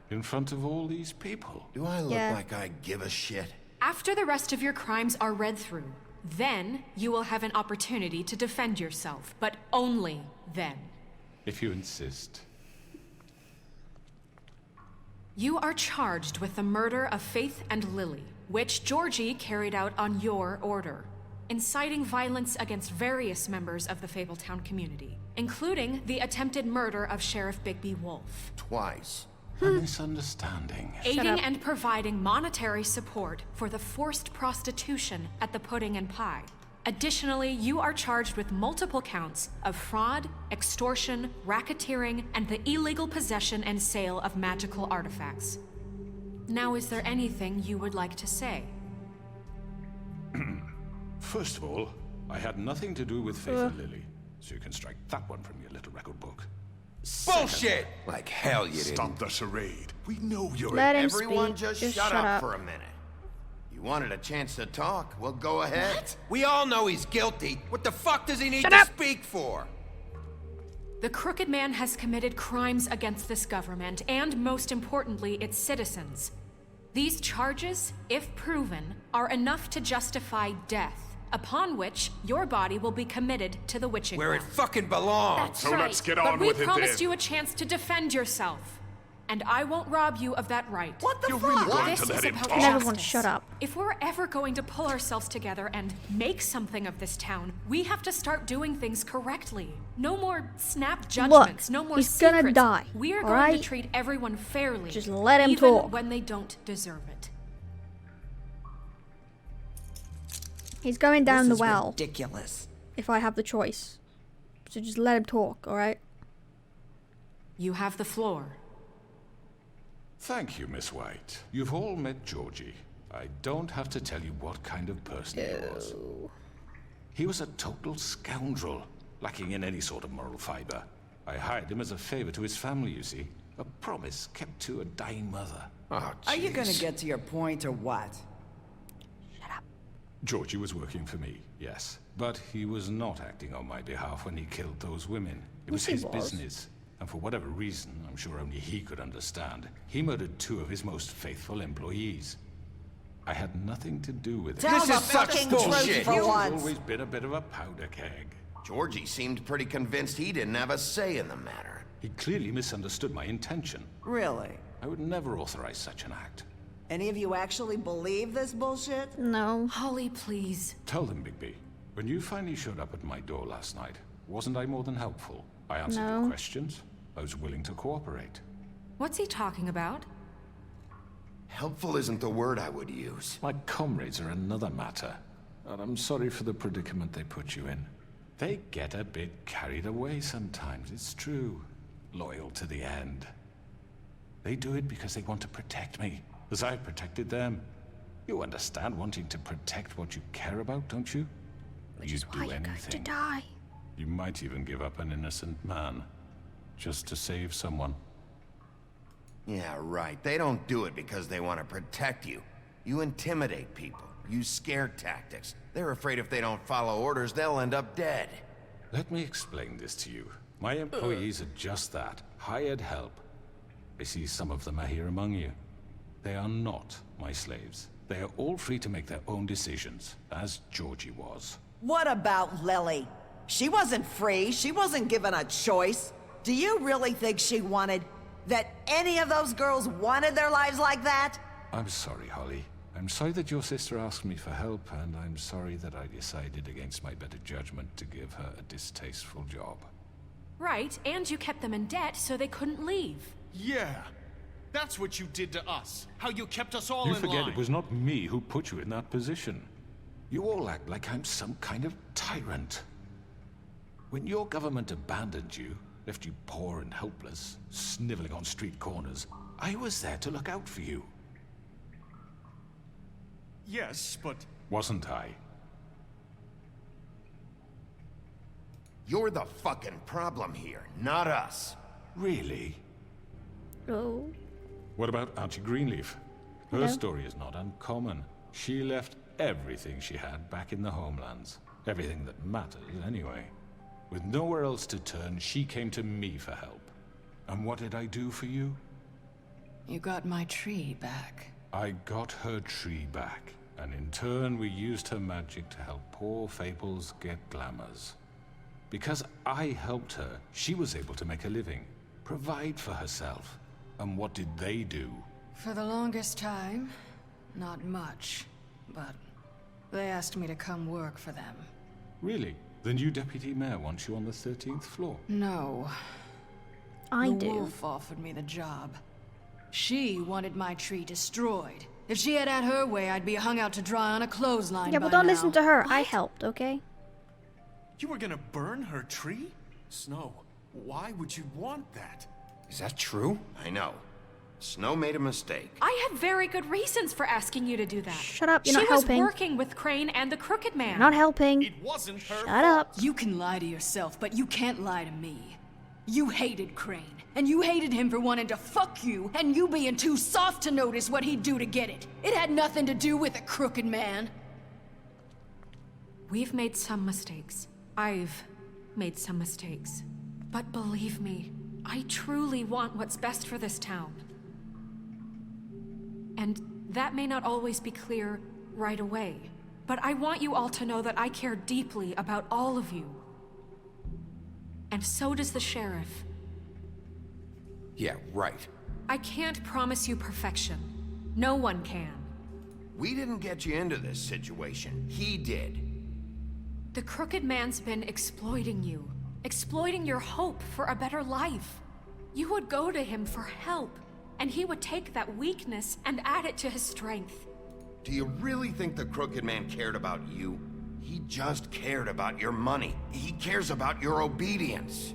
In front of all these people? Do I look Yeah. like I give a shit? After the rest of your crimes are read through, then you will have an opportunity to defend yourself, but only then. If you insist. You are charged with the murder of Faith and Lily, which Georgie carried out on your order, inciting violence against various members of the Fabletown community, including the attempted murder of Sheriff Bigby Wolf. Twice. A misunderstanding. Aiding and providing monetary support for the forced prostitution at the Pudding and Pie. Additionally, you are charged with multiple counts of fraud, extortion, racketeering, and the illegal possession and sale of magical artifacts. Now, is there anything you would like to say? First of all, I had nothing to do with Faith and Lily, so you can strike that one from your little record book. Bullshit! Like hell you didn't. Stop the charade. We know you're... Let him Everyone speak. just shut up for a minute. You wanted a chance to talk? Well, go ahead. What? We all know he's guilty. What the fuck does he need Shut to up. speak for? The Crooked Man has committed crimes against this government and, most importantly, its citizens. These charges, if proven, are enough to justify death, upon which your body will be committed to the witching Where it well. fucking belongs. That's So right. let's get But on we with it promised then. you a chance to defend yourself. And I won't rob you of that right. What the You're fuck? really going This to let is him about talk? Everyone justice. shut up. If we're ever going to pull ourselves together and make something of this town, we have to start doing things correctly. No more snap judgments, no more he's secrets. gonna die, We are all going right? to treat everyone fairly. Just let him even talk. when they don't deserve it. He's going down This the is well. ridiculous. If I have the choice. So just let him talk, alright? You have the floor. Thank you, Miss White. You've all met Georgie. I don't have to tell you what kind of person he was. He was a total scoundrel, lacking in any sort of moral fiber. I hired him as a favor to his family, you see. A promise kept to a dying mother. Oh, Are you gonna jeez. get to your point or what? Georgie was working for me, yes. But he was not acting on my behalf when he killed those women. It was Yes, he his was. business. And for whatever reason, I'm sure only he could understand, he murdered 2 of his most faithful employees. I had nothing to do with it. Tell This the is such fucking bullshit. truth for He's once. always been a bit of a powder keg. Georgie seemed pretty convinced he didn't have a say in the matter. He clearly misunderstood my intention. Really? I would never authorize such an act. Any of you actually believe this bullshit? No. Holly, please. Tell them, Bigby. When you finally showed up at my door last night, wasn't I more than helpful? I answered No. your questions. I was willing to cooperate. What's he talking about? Helpful isn't the word I would use. My comrades are another matter. And I'm sorry for the predicament they put you in. They get a bit carried away sometimes, it's true. Loyal to the end. They do it because they want to protect me, as I protected them. You understand wanting to protect what you care about, don't you? Which You'd is why do you're going to anything. die. You might even give up an innocent man, just to save someone. Yeah, right. They don't do it because they want to protect you. You intimidate people. Use scare tactics. They're afraid if they don't follow orders, they'll end up dead. Let me explain this to you. My employees are just that, hired help. I see some of them are here among you. They are not my slaves. They are all free to make their own decisions, as Georgie was. What about Lily? She wasn't free. She wasn't given a choice. Do you really think she wanted... that any of those girls wanted their lives like that? I'm sorry, Holly. I'm sorry that your sister asked me for help, and I'm sorry that I decided against my better judgment to give her a distasteful job. Right, and you kept them in debt so they couldn't leave. Yeah. That's what you did to us. How you kept us all You in forget line. it was not me who put you in that position. You all act like I'm some kind of tyrant. When your government abandoned you, left you poor and helpless, sniveling on street corners, I was there to look out for you. Yes, but... Wasn't I? You're the fucking problem here, not us. Really? Oh. What about Auntie Greenleaf? Her No. story is not uncommon. She left everything she had back in the homelands. Everything that mattered, anyway. With nowhere else to turn, she came to me for help. And what did I do for you? You got my tree back. I got her tree back, and in turn we used her magic to help poor Fables get glamours. Because I helped her, she was able to make a living, provide for herself. And what did they do? For the longest time, not much. But they asked me to come work for them. Really? The new deputy mayor wants you on the 13th floor? No. I the do. wolf offered me the job. She wanted my tree destroyed. If she had her way, I'd be hung out to dry on a clothesline Yeah, by but don't now. listen to her. I helped, okay? You were gonna burn her tree? Snow, why would you want that? Is that true? I know. Snow made a mistake. I had very good reasons for asking you to do that. Shut up, you're not She was helping. working with Crane and the Crooked Man. You're not helping. It wasn't her Shut up. You can lie to yourself, but you can't lie to me. You hated Crane, and you hated him for wanting to fuck you, and you being too soft to notice what he'd do to get it. It had nothing to do with the Crooked Man. We've made some mistakes. I've made some mistakes. But believe me, I truly want what's best for this town. And that may not always be clear right away, but I want you all to know that I care deeply about all of you. And so does the sheriff. Yeah, right. I can't promise you perfection. No one can. We didn't get you into this situation. He did. The Crooked Man's been exploiting you. Exploiting your hope for a better life. You would go to him for help, and he would take that weakness and add it to his strength. Do you really think the Crooked Man cared about you? He just cared about your money. He cares about your obedience.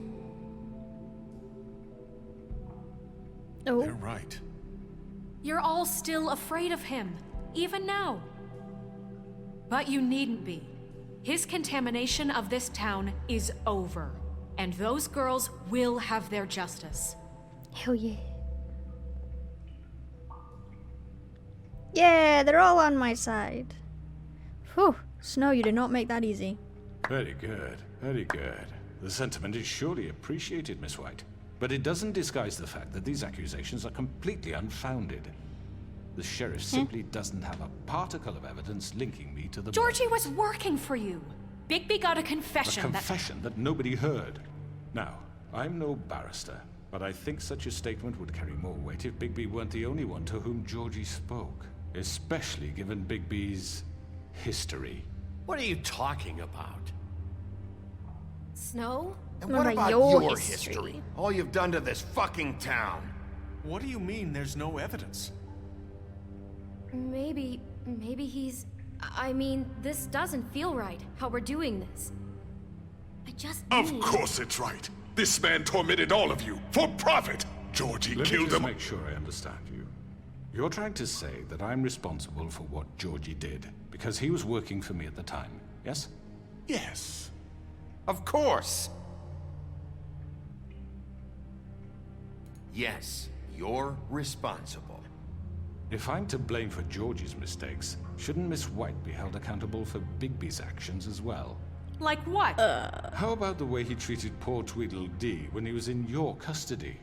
Oh. They're right. You're all still afraid of him, even now. But you needn't be. His contamination of this town is over, and those girls will have their justice. Hell yeah. Yeah, they're all on my side. Whew. Snow, you did not make that easy. Very good, very good. The sentiment is surely appreciated, Miss White. But it doesn't disguise the fact that these accusations are completely unfounded. The sheriff simply doesn't have a particle of evidence linking me to the Georgie murders. was working for you. Bigby got a confession. A confession that nobody heard. Now, I'm no barrister, but I think such a statement would carry more weight if Bigby weren't the only one to whom Georgie spoke. Especially given Bigby's history. What are you talking about? Snow? And What what about about your your history? history? All you've done to this fucking town. What do you mean there's no evidence? Maybe he's... I mean, this doesn't feel right, how we're doing this. I just Of course it's right. This man tormented all of you, for profit. Georgie Let me killed just him. make sure I understand you. You're trying to say that I'm responsible for what Georgie did, because he was working for me at the time, yes? Yes. Of course. Yes, you're responsible. If I'm to blame for Georgie's mistakes, shouldn't Miss White be held accountable for Bigby's actions as well? Like what? How about the way he treated poor Tweedledee when he was in your custody?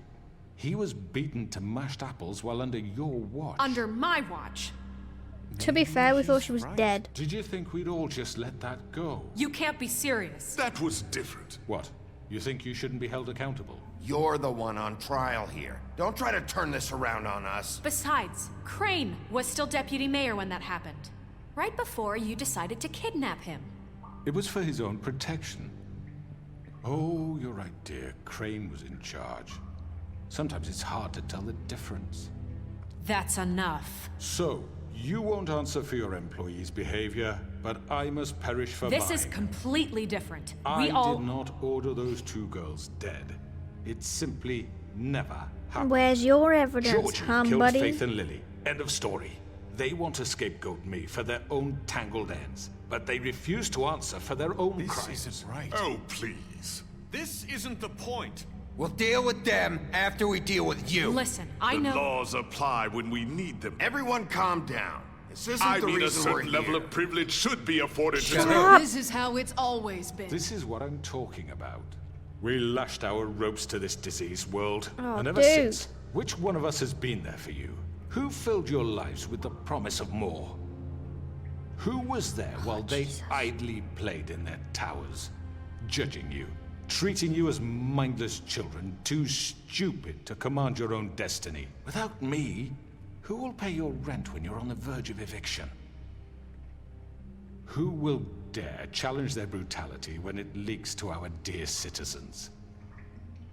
He was beaten to mashed apples while under your watch. Under my watch. To be fair, we thought she was dead. Did you think we'd all just let that go? You can't be serious. That was different. What? You think you shouldn't be held accountable? You're the one on trial here. Don't try to turn this around on us. Besides, Crane was still deputy mayor when that happened. Right before you decided to kidnap him. It was for his own protection. Oh, you're right, dear. Crane was in charge. Sometimes it's hard to tell the difference. That's enough. So, you won't answer for your employees' behavior, but I must perish for mine. This is completely different. I We all... did not order those two girls dead. It simply never happened. Where's your evidence, Georgie killed buddy? Faith and Lily. End of story. They want to scapegoat me for their own tangled ends, but they refuse to answer for their own crimes. This isn't right. Oh, please. This isn't the point. We'll deal with them after we deal with you. Listen, I The know... laws apply when we need them. Everyone calm down. This isn't I the mean, a reason we're certain level here. of privilege should be afforded to... This is how it's always been. This is what I'm talking about. We lashed our ropes to this diseased world, Oh, and ever dude. since, which one of us has been there for you? Who filled your lives with the promise of more? Who was there while they idly played in their towers, judging you, treating you as mindless children, too stupid to command your own destiny? Without me, who will pay your rent when you're on the verge of eviction? Who will dare challenge their brutality when it leaks to our dear citizens?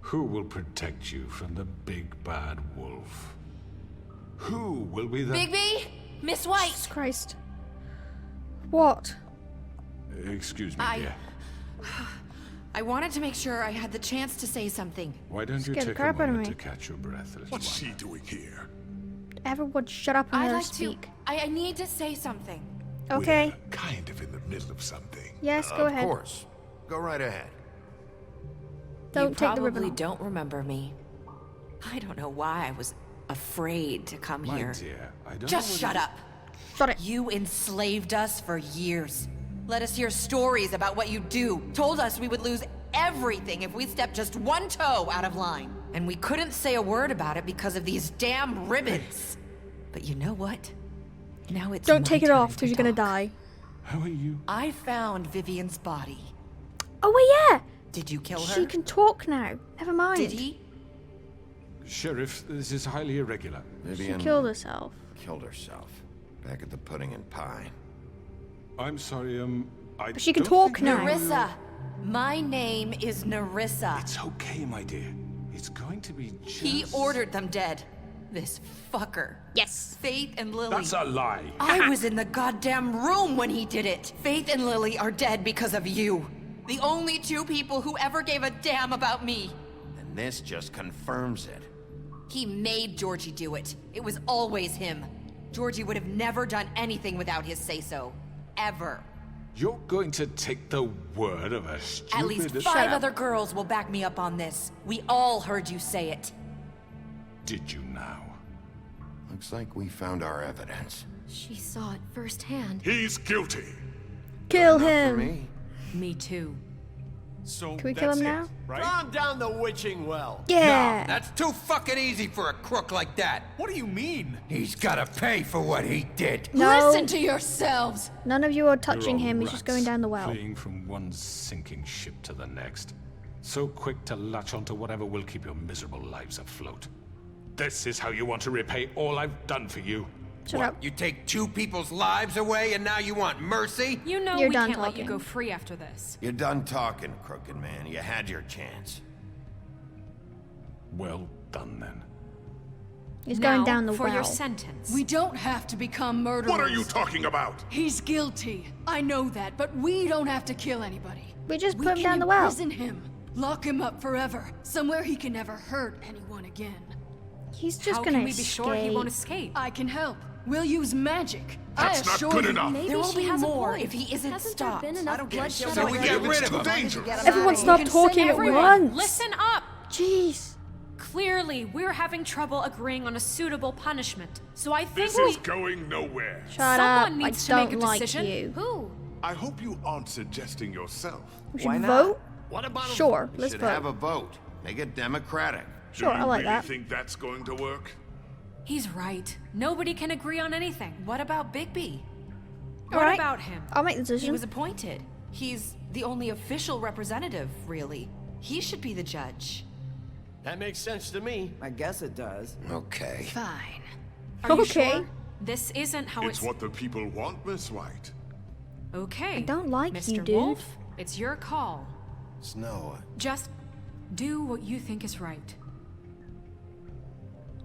Who will protect you from the big bad wolf? Who will be the... Bigby? Miss White! Jesus Christ. What? Excuse me, dear. I wanted to make sure I had the chance to say something. Why don't you Scared the take a crap out of moment me. to catch your breath, little What's one? she doing here? Everyone shut up and I'd let her like speak. to. I need to say something. Okay. We're kind of in the middle of something. Yes, go ahead. Of course. Go right ahead. Don't You take the ribbon probably off. don't remember me. I don't know why I was afraid to come My here. dear, I don't Just know shut whether- up. Shut it. You enslaved us for years. Let us hear stories about what you do. Told us we would lose everything if we stepped just one toe out of line. And we couldn't say a word about it because of these damn ribbons. But you know what? Now it's Don't my take it turn off to because you're gonna talk. die. How are you? I found Vivian's body. Oh wait, yeah. Did you kill her? She can talk now. Never mind. Did he? Sheriff, this is highly irregular. She Vivian killed herself. killed herself. Back at the Pudding and Pie. I'm sorry, I But she can don't talk think now. Nerissa. My name is Nerissa. It's okay, my dear. It's going to be just... He ordered them dead. This fucker. Yes. Faith and Lily. That's a lie. I was in the goddamn room when he did it. Faith and Lily are dead because of you. The only two people who ever gave a damn about me. And this just confirms it. He made Georgie do it. It was always him. Georgie would have never done anything without his say-so. Ever. You're going to take the word of a stupid... At least 5 other girls will back me up on this. We all heard you say it. Did you now? Looks like we found our evidence. She saw it firsthand. He's guilty. Kill Enough for him. me. Me too. So Can we kill him now? right? Calm down the witching well. Yeah. No, that's too fucking easy for a crook like that. What do you mean? He's gotta pay for what he did. No. Listen to yourselves! None of you are You're touching all him. He's just rats, going down the well. Fleeing from one sinking ship to the next. So quick to latch onto whatever will keep your miserable lives afloat. This is how you want to repay all I've done for you. Shut What, up. you take 2 people's lives away and now you want mercy? You know You're we done can't let you talking. go free after this. You're done talking, crooked man. You had your chance. Well done, then. He's Now, going down the for well. your sentence. We don't have to become murderers. What are you talking about? He's guilty. I know that, but we don't have to kill anybody. We just We put him can down the well. imprison him. Lock him up forever. Somewhere he can never hurt anyone again. He's just How gonna can we be sure he won't escape? I can help. We'll use magic. That's I not assure good you. enough. Maybe There will she be has a more point. if he isn't Hasn't stopped. there been I enough don't get it. bloodshed So we already? get rid of him. Dangerous. Everyone stop can talking send at everyone. once. Listen up! Jeez. Clearly, we're having trouble agreeing on a suitable punishment. So I think This is going nowhere. Shut Someone up. needs I to make don't a like decision. you. Who? I hope you aren't suggesting yourself. We should Why not? vote? What about Sure, We let's should vote. have a vote. Make it democratic. Sure, Do I you like really that. think that's going to work? he's right. Nobody can agree on anything. What about Bigby? All What right. about him? I'll make the He decision. was appointed. He's the only official representative, really. He should be the judge. That makes sense to me. I guess it does. Okay. Fine. Are you Okay. sure? This isn't how It's what the people want, Miss White. Okay. I don't like Mr. you, dude. Wolf, it's your call. Snow. Just do what you think is right.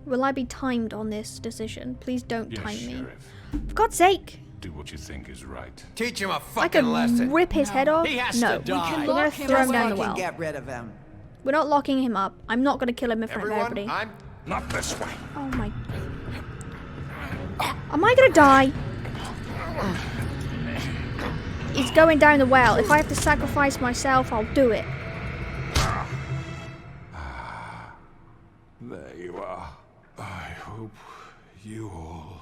Will I be timed on this decision? Please don't Yes, time me. Sheriff. For God's sake. Do what you think is right. Teach him a I fucking can lesson. rip his head off. He has no. to die. We're gonna lock him throw him away. down the We well. can get rid of him. We're not locking him up. I'm not gonna kill him in front of Everyone, everybody. I'm... Not this way. Oh my. Am I gonna die? He's going down the well. If I have to sacrifice myself, I'll do it. There you are. I hope you all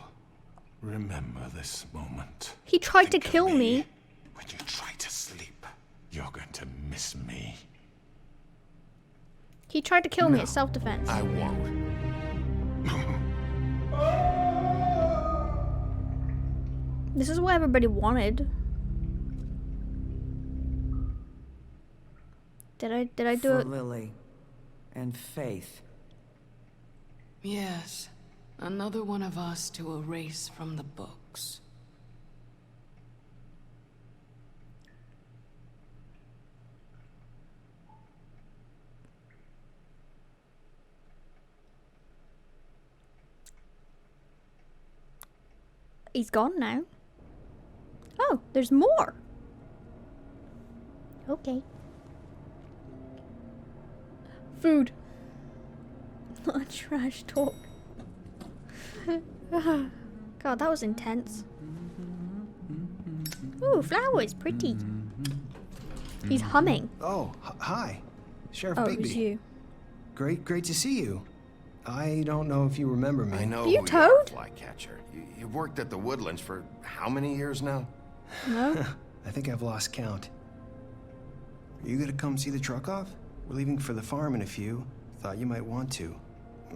remember this moment. He tried to Think of kill me. When you try to sleep, you're going to miss me. He tried to kill me. No, It's self-defense. I won't. This is what everybody wanted. Did I do For it? Lily and Faith. Yes. Another one of us to erase from the books. He's gone now. Oh, there's more. Okay. Food. Not trash talk. God, that was intense. Ooh, flowers, pretty. He's humming. Oh, hi. Sheriff Oh, Bigby. it was you. Great to see you. I don't know if you remember me. I know You who Toad? you are, Flycatcher. You've worked at the Woodlands for how many years now? No. I think I've lost count. Are you gonna come see the truck off? We're leaving for the farm in a few. Thought you might want to.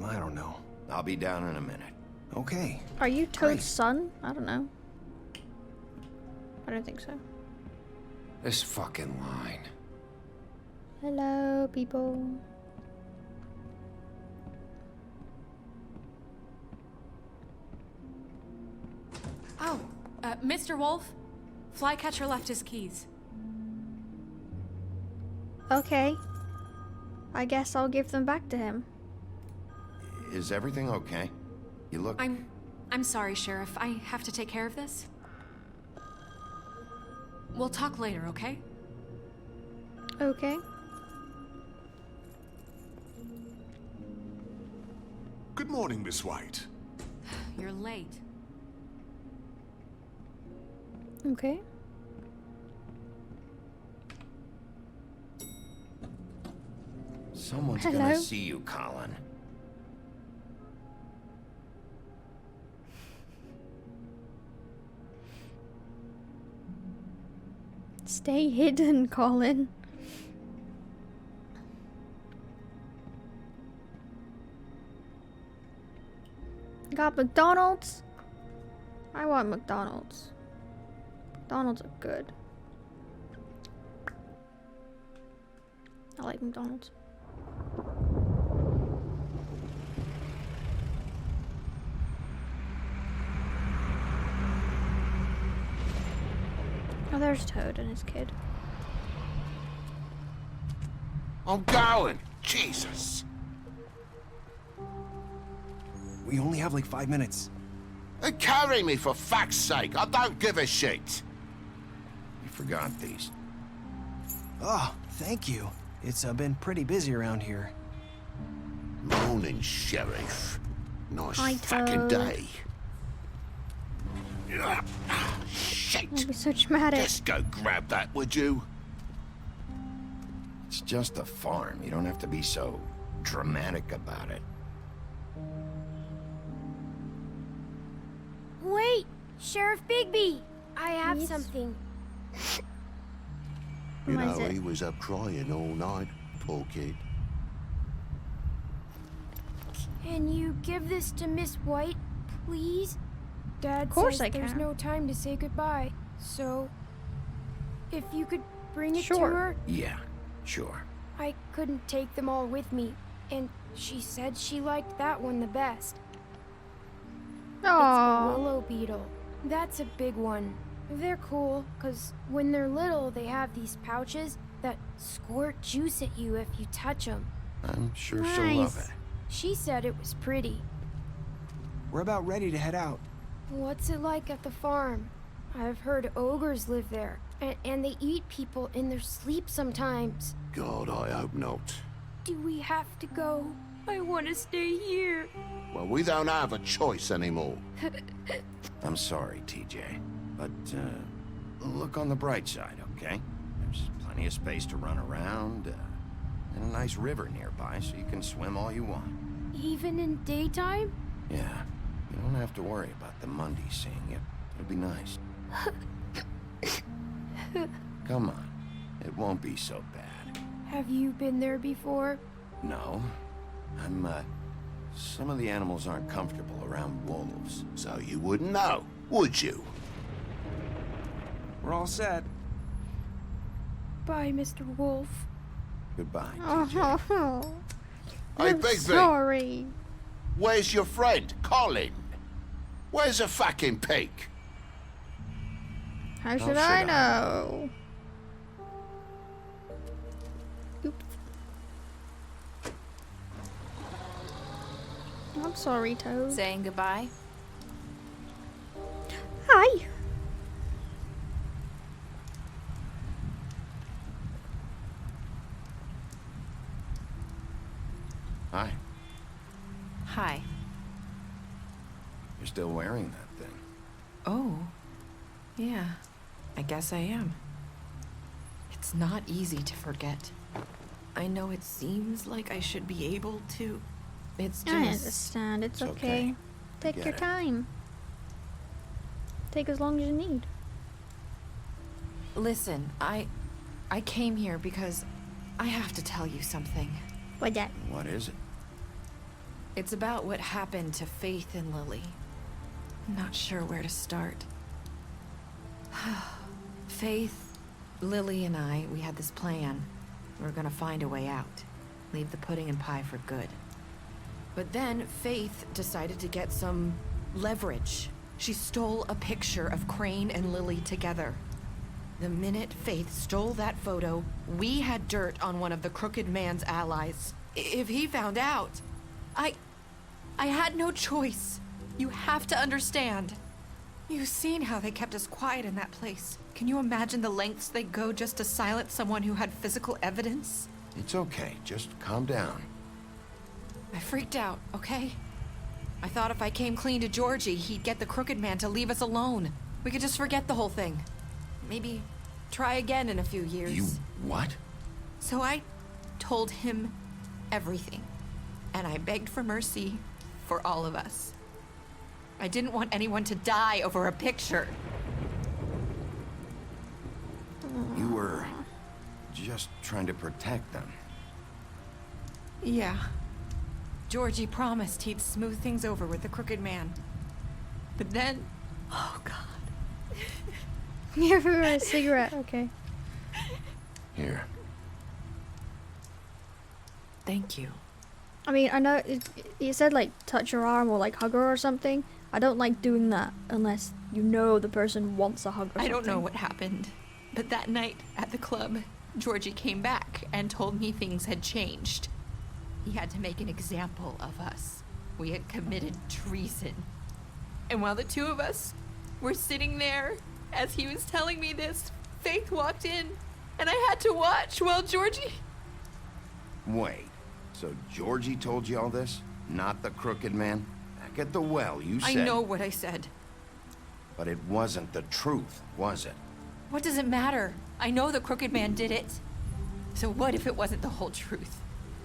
I don't know. I'll be down in a minute. Okay. Are you Toad's son? I don't know. I don't think so. This fucking line. Hello, people. Oh, Mr. Wolf, Flycatcher left his keys. Okay. I guess I'll give them back to him. Is everything okay? You look... I'm sorry, Sheriff. I have to take care of this. We'll talk later, okay? Okay. Good morning, Miss White. You're late. Okay. Someone's Hello? gonna see you, Colin. Stay hidden, Colin. Got McDonald's? I want McDonald's. McDonald's are good. I like McDonald's. Oh, there's Toad and his kid. I'm going. Jesus. We only have like 5 minutes. Carry me for fuck's sake. I don't give a shit. You forgot these. Oh, thank you. It's been pretty busy around here. Morning, Sheriff. Nice Hi, fucking Toad. day. Shit. Don't be so dramatic. Just go grab that, would you? It's just a farm. You don't have to be so dramatic about it. Wait! Sheriff Bigby! I have Yes? something. You What is know, it? he was up crying all night, poor kid. Can you give this to Miss White, please? Dad Of course says I there's can. no time to say goodbye, so if you could bring it Sure. to her. Yeah, sure. I couldn't take them all with me, and she said she liked that one the best. It's a Aww. willow beetle. That's a big one. They're cool, 'cause when they're little, they have these pouches that squirt juice at you if you touch them. I'm sure she'll love Nice. it. She said it was pretty. We're about ready to head out. What's it like at the farm? I've heard ogres live there, and they eat people in their sleep sometimes. God, I hope not. Do we have to go? I want to stay here. Well, we don't have a choice anymore. I'm sorry, TJ. But, look on the bright side, okay? There's plenty of space to run around, and a nice river nearby, so you can swim all you want. Even in daytime? Yeah, you don't have to worry about the Mundies seeing you. It'll be nice. Come on, it won't be so bad. Have you been there before? No, some of the animals aren't comfortable around wolves. So you wouldn't know, would you? We're all set. Bye, Mr. Wolf. Goodbye. Oh, Hey, I'm Bigby. sorry. Where's your friend, Colin? Where's the fucking pig? How should I know? Oops. I'm sorry, Toad. Saying goodbye? Hi. Hi. Hi. You're still wearing that thing. Oh. Yeah. I guess I am. It's not easy to forget. I know it seems like I should be able to. It's just... I understand. It's okay. Take your time. Take as long as you need. Listen, I came here because I have to tell you something. What that? What is it? It's about what happened to Faith and Lily. I'm not sure where to start. Faith, Lily, and I, we had this plan. We were gonna find a way out. Leave the pudding and pie for good. But then Faith decided to get some leverage. She stole a picture of Crane and Lily together. The minute Faith stole that photo, we had dirt on one of the Crooked Man's allies. If he found out, I had no choice. You have to understand. You've seen how they kept us quiet in that place. Can you imagine the lengths they go just to silence someone who had physical evidence? It's okay. Just calm down. I freaked out, okay? I thought if I came clean to Georgie, he'd get the Crooked Man to leave us alone. We could just forget the whole thing. Maybe try again in a few years. You what? So I told him everything. And I begged for mercy for all of us. I didn't want anyone to die over a picture. You were just trying to protect them. Yeah. Georgie promised he'd smooth things over with the Crooked Man. But then... Oh, God. You're for a cigarette, okay. Here. Thank you. I mean, I know you said like touch her arm or like hug her or something. I don't like doing that unless you know the person wants a hug or something. I don't know what happened, but that night at the club, Georgie came back and told me things had changed. He had to make an example of us. We had committed treason. And while the two of us were sitting there, as he was telling me this, Faith walked in, and I had to watch while Georgie... Wait, so Georgie told you all this? Not the Crooked Man? Back at the well, you said... I know what I said. But it wasn't the truth, was it? What does it matter? I know the Crooked Man did it. So what if it wasn't the whole truth?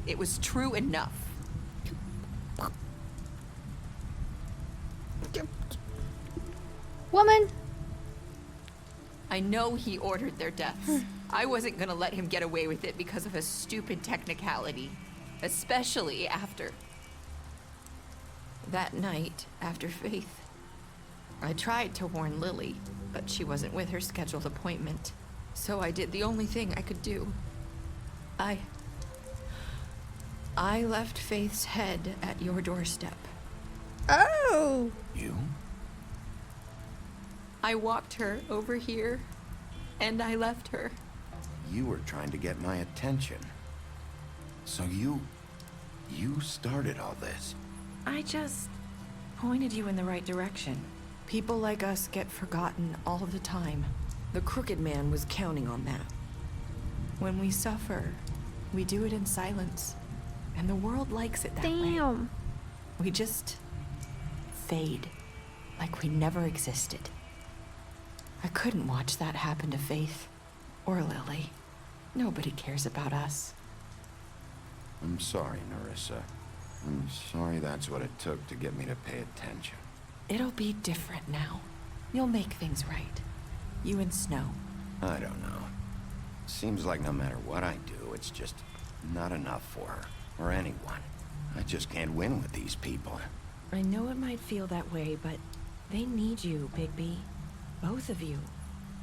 It was true enough. Woman! I know he ordered their deaths. I wasn't gonna let him get away with it because of a stupid technicality. Especially after... That night, after Faith, I tried to warn Lily, but she wasn't with her scheduled appointment. So I did the only thing I could do. I left Faith's head at your doorstep. Oh! You? I walked her over here, and I left her. You were trying to get my attention. So you started all this. I just pointed you in the right direction. People like us get forgotten all the time. The Crooked Man was counting on that. When we suffer, we do it in silence. And the world likes it that way. Damn. We just fade, like we never existed. I couldn't watch that happen to Faith or Lily. Nobody cares about us. I'm sorry, Nerissa. I'm sorry that's what it took to get me to pay attention. It'll be different now. You'll make things right. You and Snow. I don't know. Seems like no matter what I do, it's just not enough for her, or anyone. I just can't win with these people. I know it might feel that way, but they need you, Bigby. Both of you.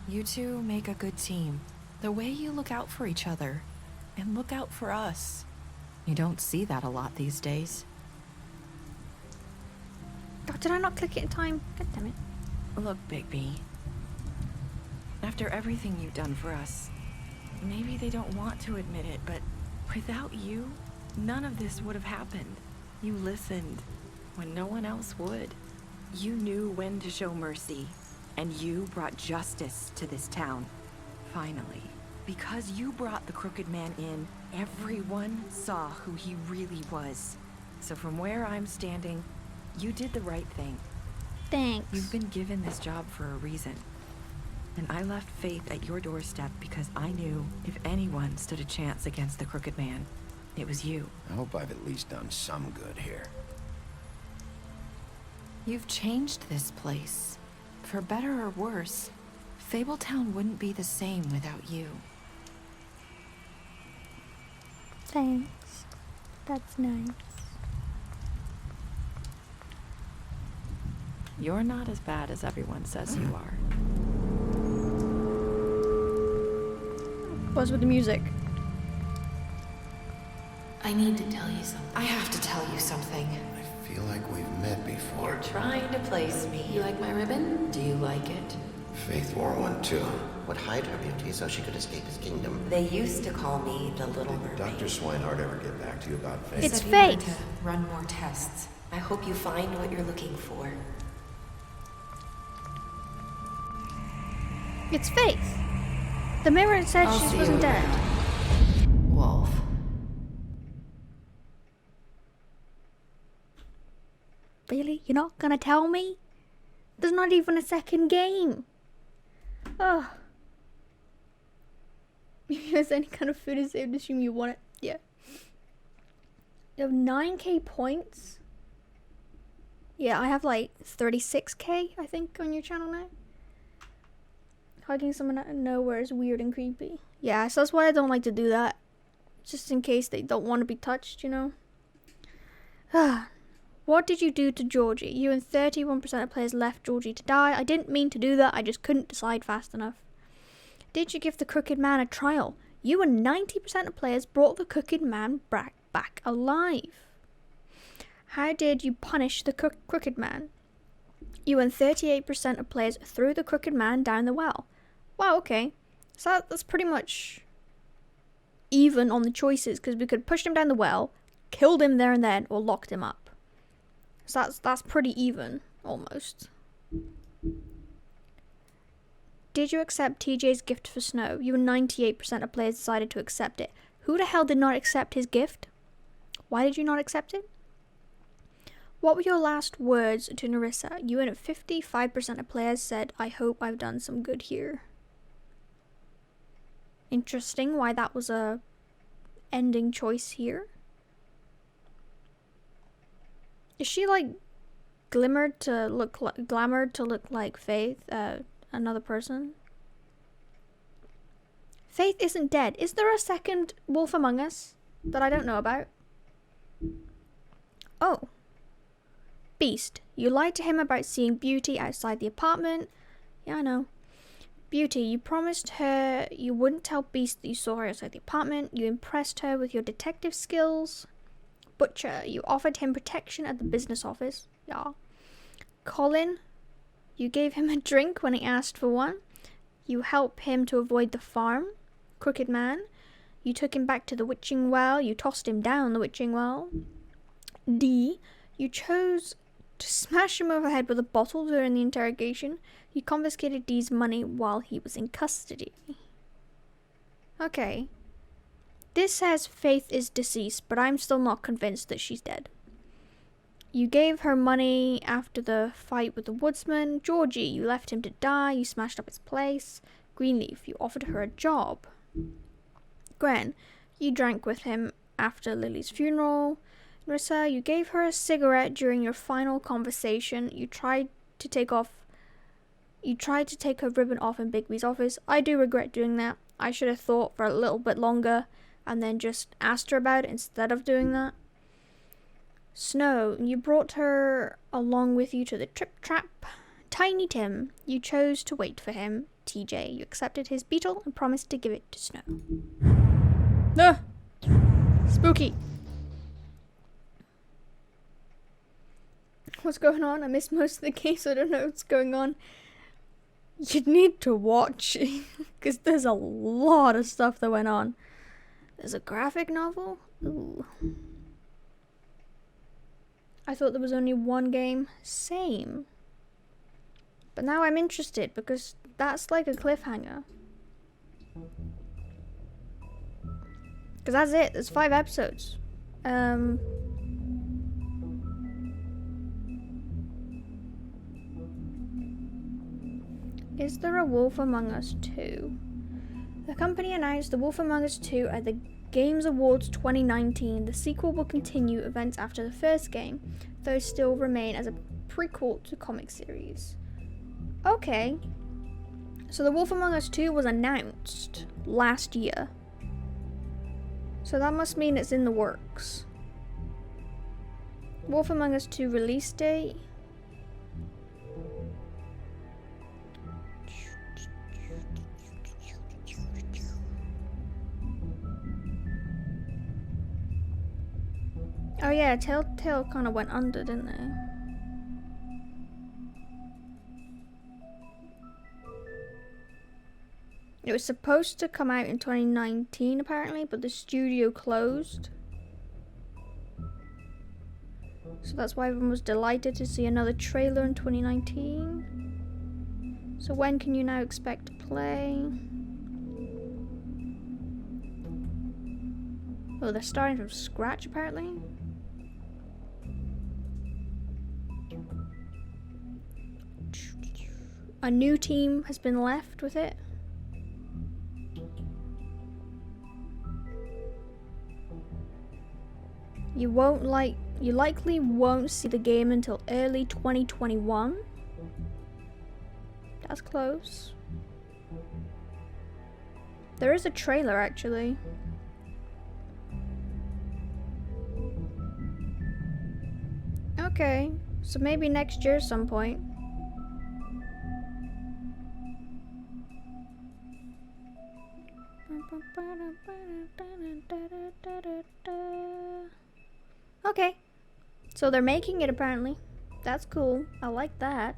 You two make a good team. The way you look out for each other, and look out for us. You don't see that a lot these days. God, did I not click it in time? God damn it. Look, Bigby. After everything you've done for us, maybe they don't want to admit it, but without you, none of this would have happened. You listened when no one else would. You knew when to show mercy, and you brought justice to this town. Finally. Because you brought the Crooked Man in, Everyone saw who he really was. So from where I'm standing, you did the right thing. Thanks. You've been given this job for a reason. And I left Faith at your doorstep because I knew if anyone stood a chance against the Crooked Man, it was you. I hope I've at least done some good here. You've changed this place. For better or worse, Fabletown wouldn't be the same without you. Thanks. That's nice. You're not as bad as everyone says you are. What's with the music? I need to tell you something. I have to tell you something. I feel like we've met before. You're trying to place me. You like my ribbon? Do you like it? Faith wore one too. Would hide her beauty so she could escape his kingdom. They used to call me the Little Did Mermaid. Dr. Swinehart ever get back to you about Faith? It's Said he wanted Faith. to run more tests. I hope you find what you're looking for. It's Faith. The mirror said I'll she see wasn't you dead. around. Wolf. Really? You're not gonna tell me? There's not even a second game. Oh. If there's any kind of food is saved, assume you want it. Yeah. You have 9k points. Yeah, I have like 36k, I think, on your channel now. Hugging someone out of nowhere is weird and creepy. Yeah, so that's why I don't like to do that. Just in case they don't want to be touched, you know? What did you do to Georgie? You and 31% of players left Georgie to die. I didn't mean to do that, I just couldn't decide fast enough. Did you give the Crooked Man a trial? You and 90% of players brought the Crooked Man back alive. How did you punish the Crooked Man? You and 38% of players threw the Crooked Man down the well. Wow, okay. So that's pretty much even on the choices, because we could push him down the well, killed him there and then, or locked him up. So that's pretty even, almost. Did you accept TJ's gift for Snow? You and 98% of players decided to accept it. Who the hell did not accept his gift? Why did you not accept it? What were your last words to Nerissa? You and 55% of players said, I hope I've done some good here. Interesting why that was a ending choice here. Is she like glamored to look like Faith, another person? Faith isn't dead. Is there a second Wolf Among Us that I don't know about? Oh. Beast, you lied to him about seeing Beauty outside the apartment. Yeah, I know. Beauty, you promised her you wouldn't tell Beast that you saw her outside the apartment. You impressed her with your detective skills. Butcher, you offered him protection at the business office. Yeah. Colin, you gave him a drink when he asked for one. You helped him to avoid the farm. Crooked Man, you took him back to the witching well. You tossed him down the witching well. D, you chose to smash him over the head with a bottle during the interrogation. You confiscated D's money while he was in custody. Okay. This says Faith is deceased, but I'm still not convinced that she's dead. You gave her money after the fight with the woodsman. Georgie, you left him to die. You smashed up his place. Greenleaf, you offered her a job. Gren, you drank with him after Lily's funeral. Nerissa, you gave her a cigarette during your final conversation. You tried to take her ribbon off in Bigby's office. I do regret doing that. I should have thought for a little bit longer and then just asked her about it instead of doing that. Snow, you brought her along with you to the Trip Trap. Tiny Tim, you chose to wait for him. TJ, you accepted his beetle and promised to give it to Snow. Ah! Spooky. What's going on? I missed most of the game, so I don't know what's going on. You'd need to watch, because there's a lot of stuff that went on. There's a graphic novel? Ooh. I thought there was only one game. Same. But now I'm interested, because that's like a cliffhanger. Because that's it. There's 5 episodes. Is there a Wolf Among Us 2? The company announced The Wolf Among Us 2 at the Games Awards 2019. The sequel will continue events after the first game, though still remain as a prequel to comic series. Okay. So The Wolf Among Us 2 was announced last year. So that must mean it's in the works. Wolf Among Us 2 release date. Oh yeah, Telltale kind of went under, didn't they? It was supposed to come out in 2019 apparently, but the studio closed. So that's why everyone was delighted to see another trailer in 2019. So when can you now expect to play? Oh, they're starting from scratch apparently. A new team has been left with it. You likely won't see the game until early 2021. That's close. There is a trailer actually. Okay, so maybe next year at some point. Okay, so they're making it apparently. That's cool. I like that.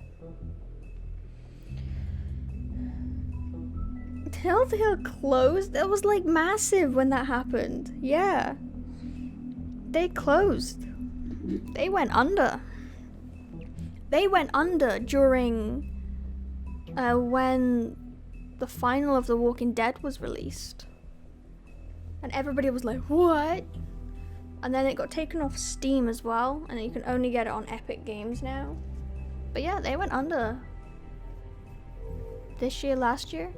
Telltale closed? That was like massive when that happened. Yeah. They closed. They went under. They went under during when the final of The Walking Dead was released. And everybody was like, what? And then it got taken off Steam as well, and you can only get it on Epic Games now. But yeah, they went under. This year, last year.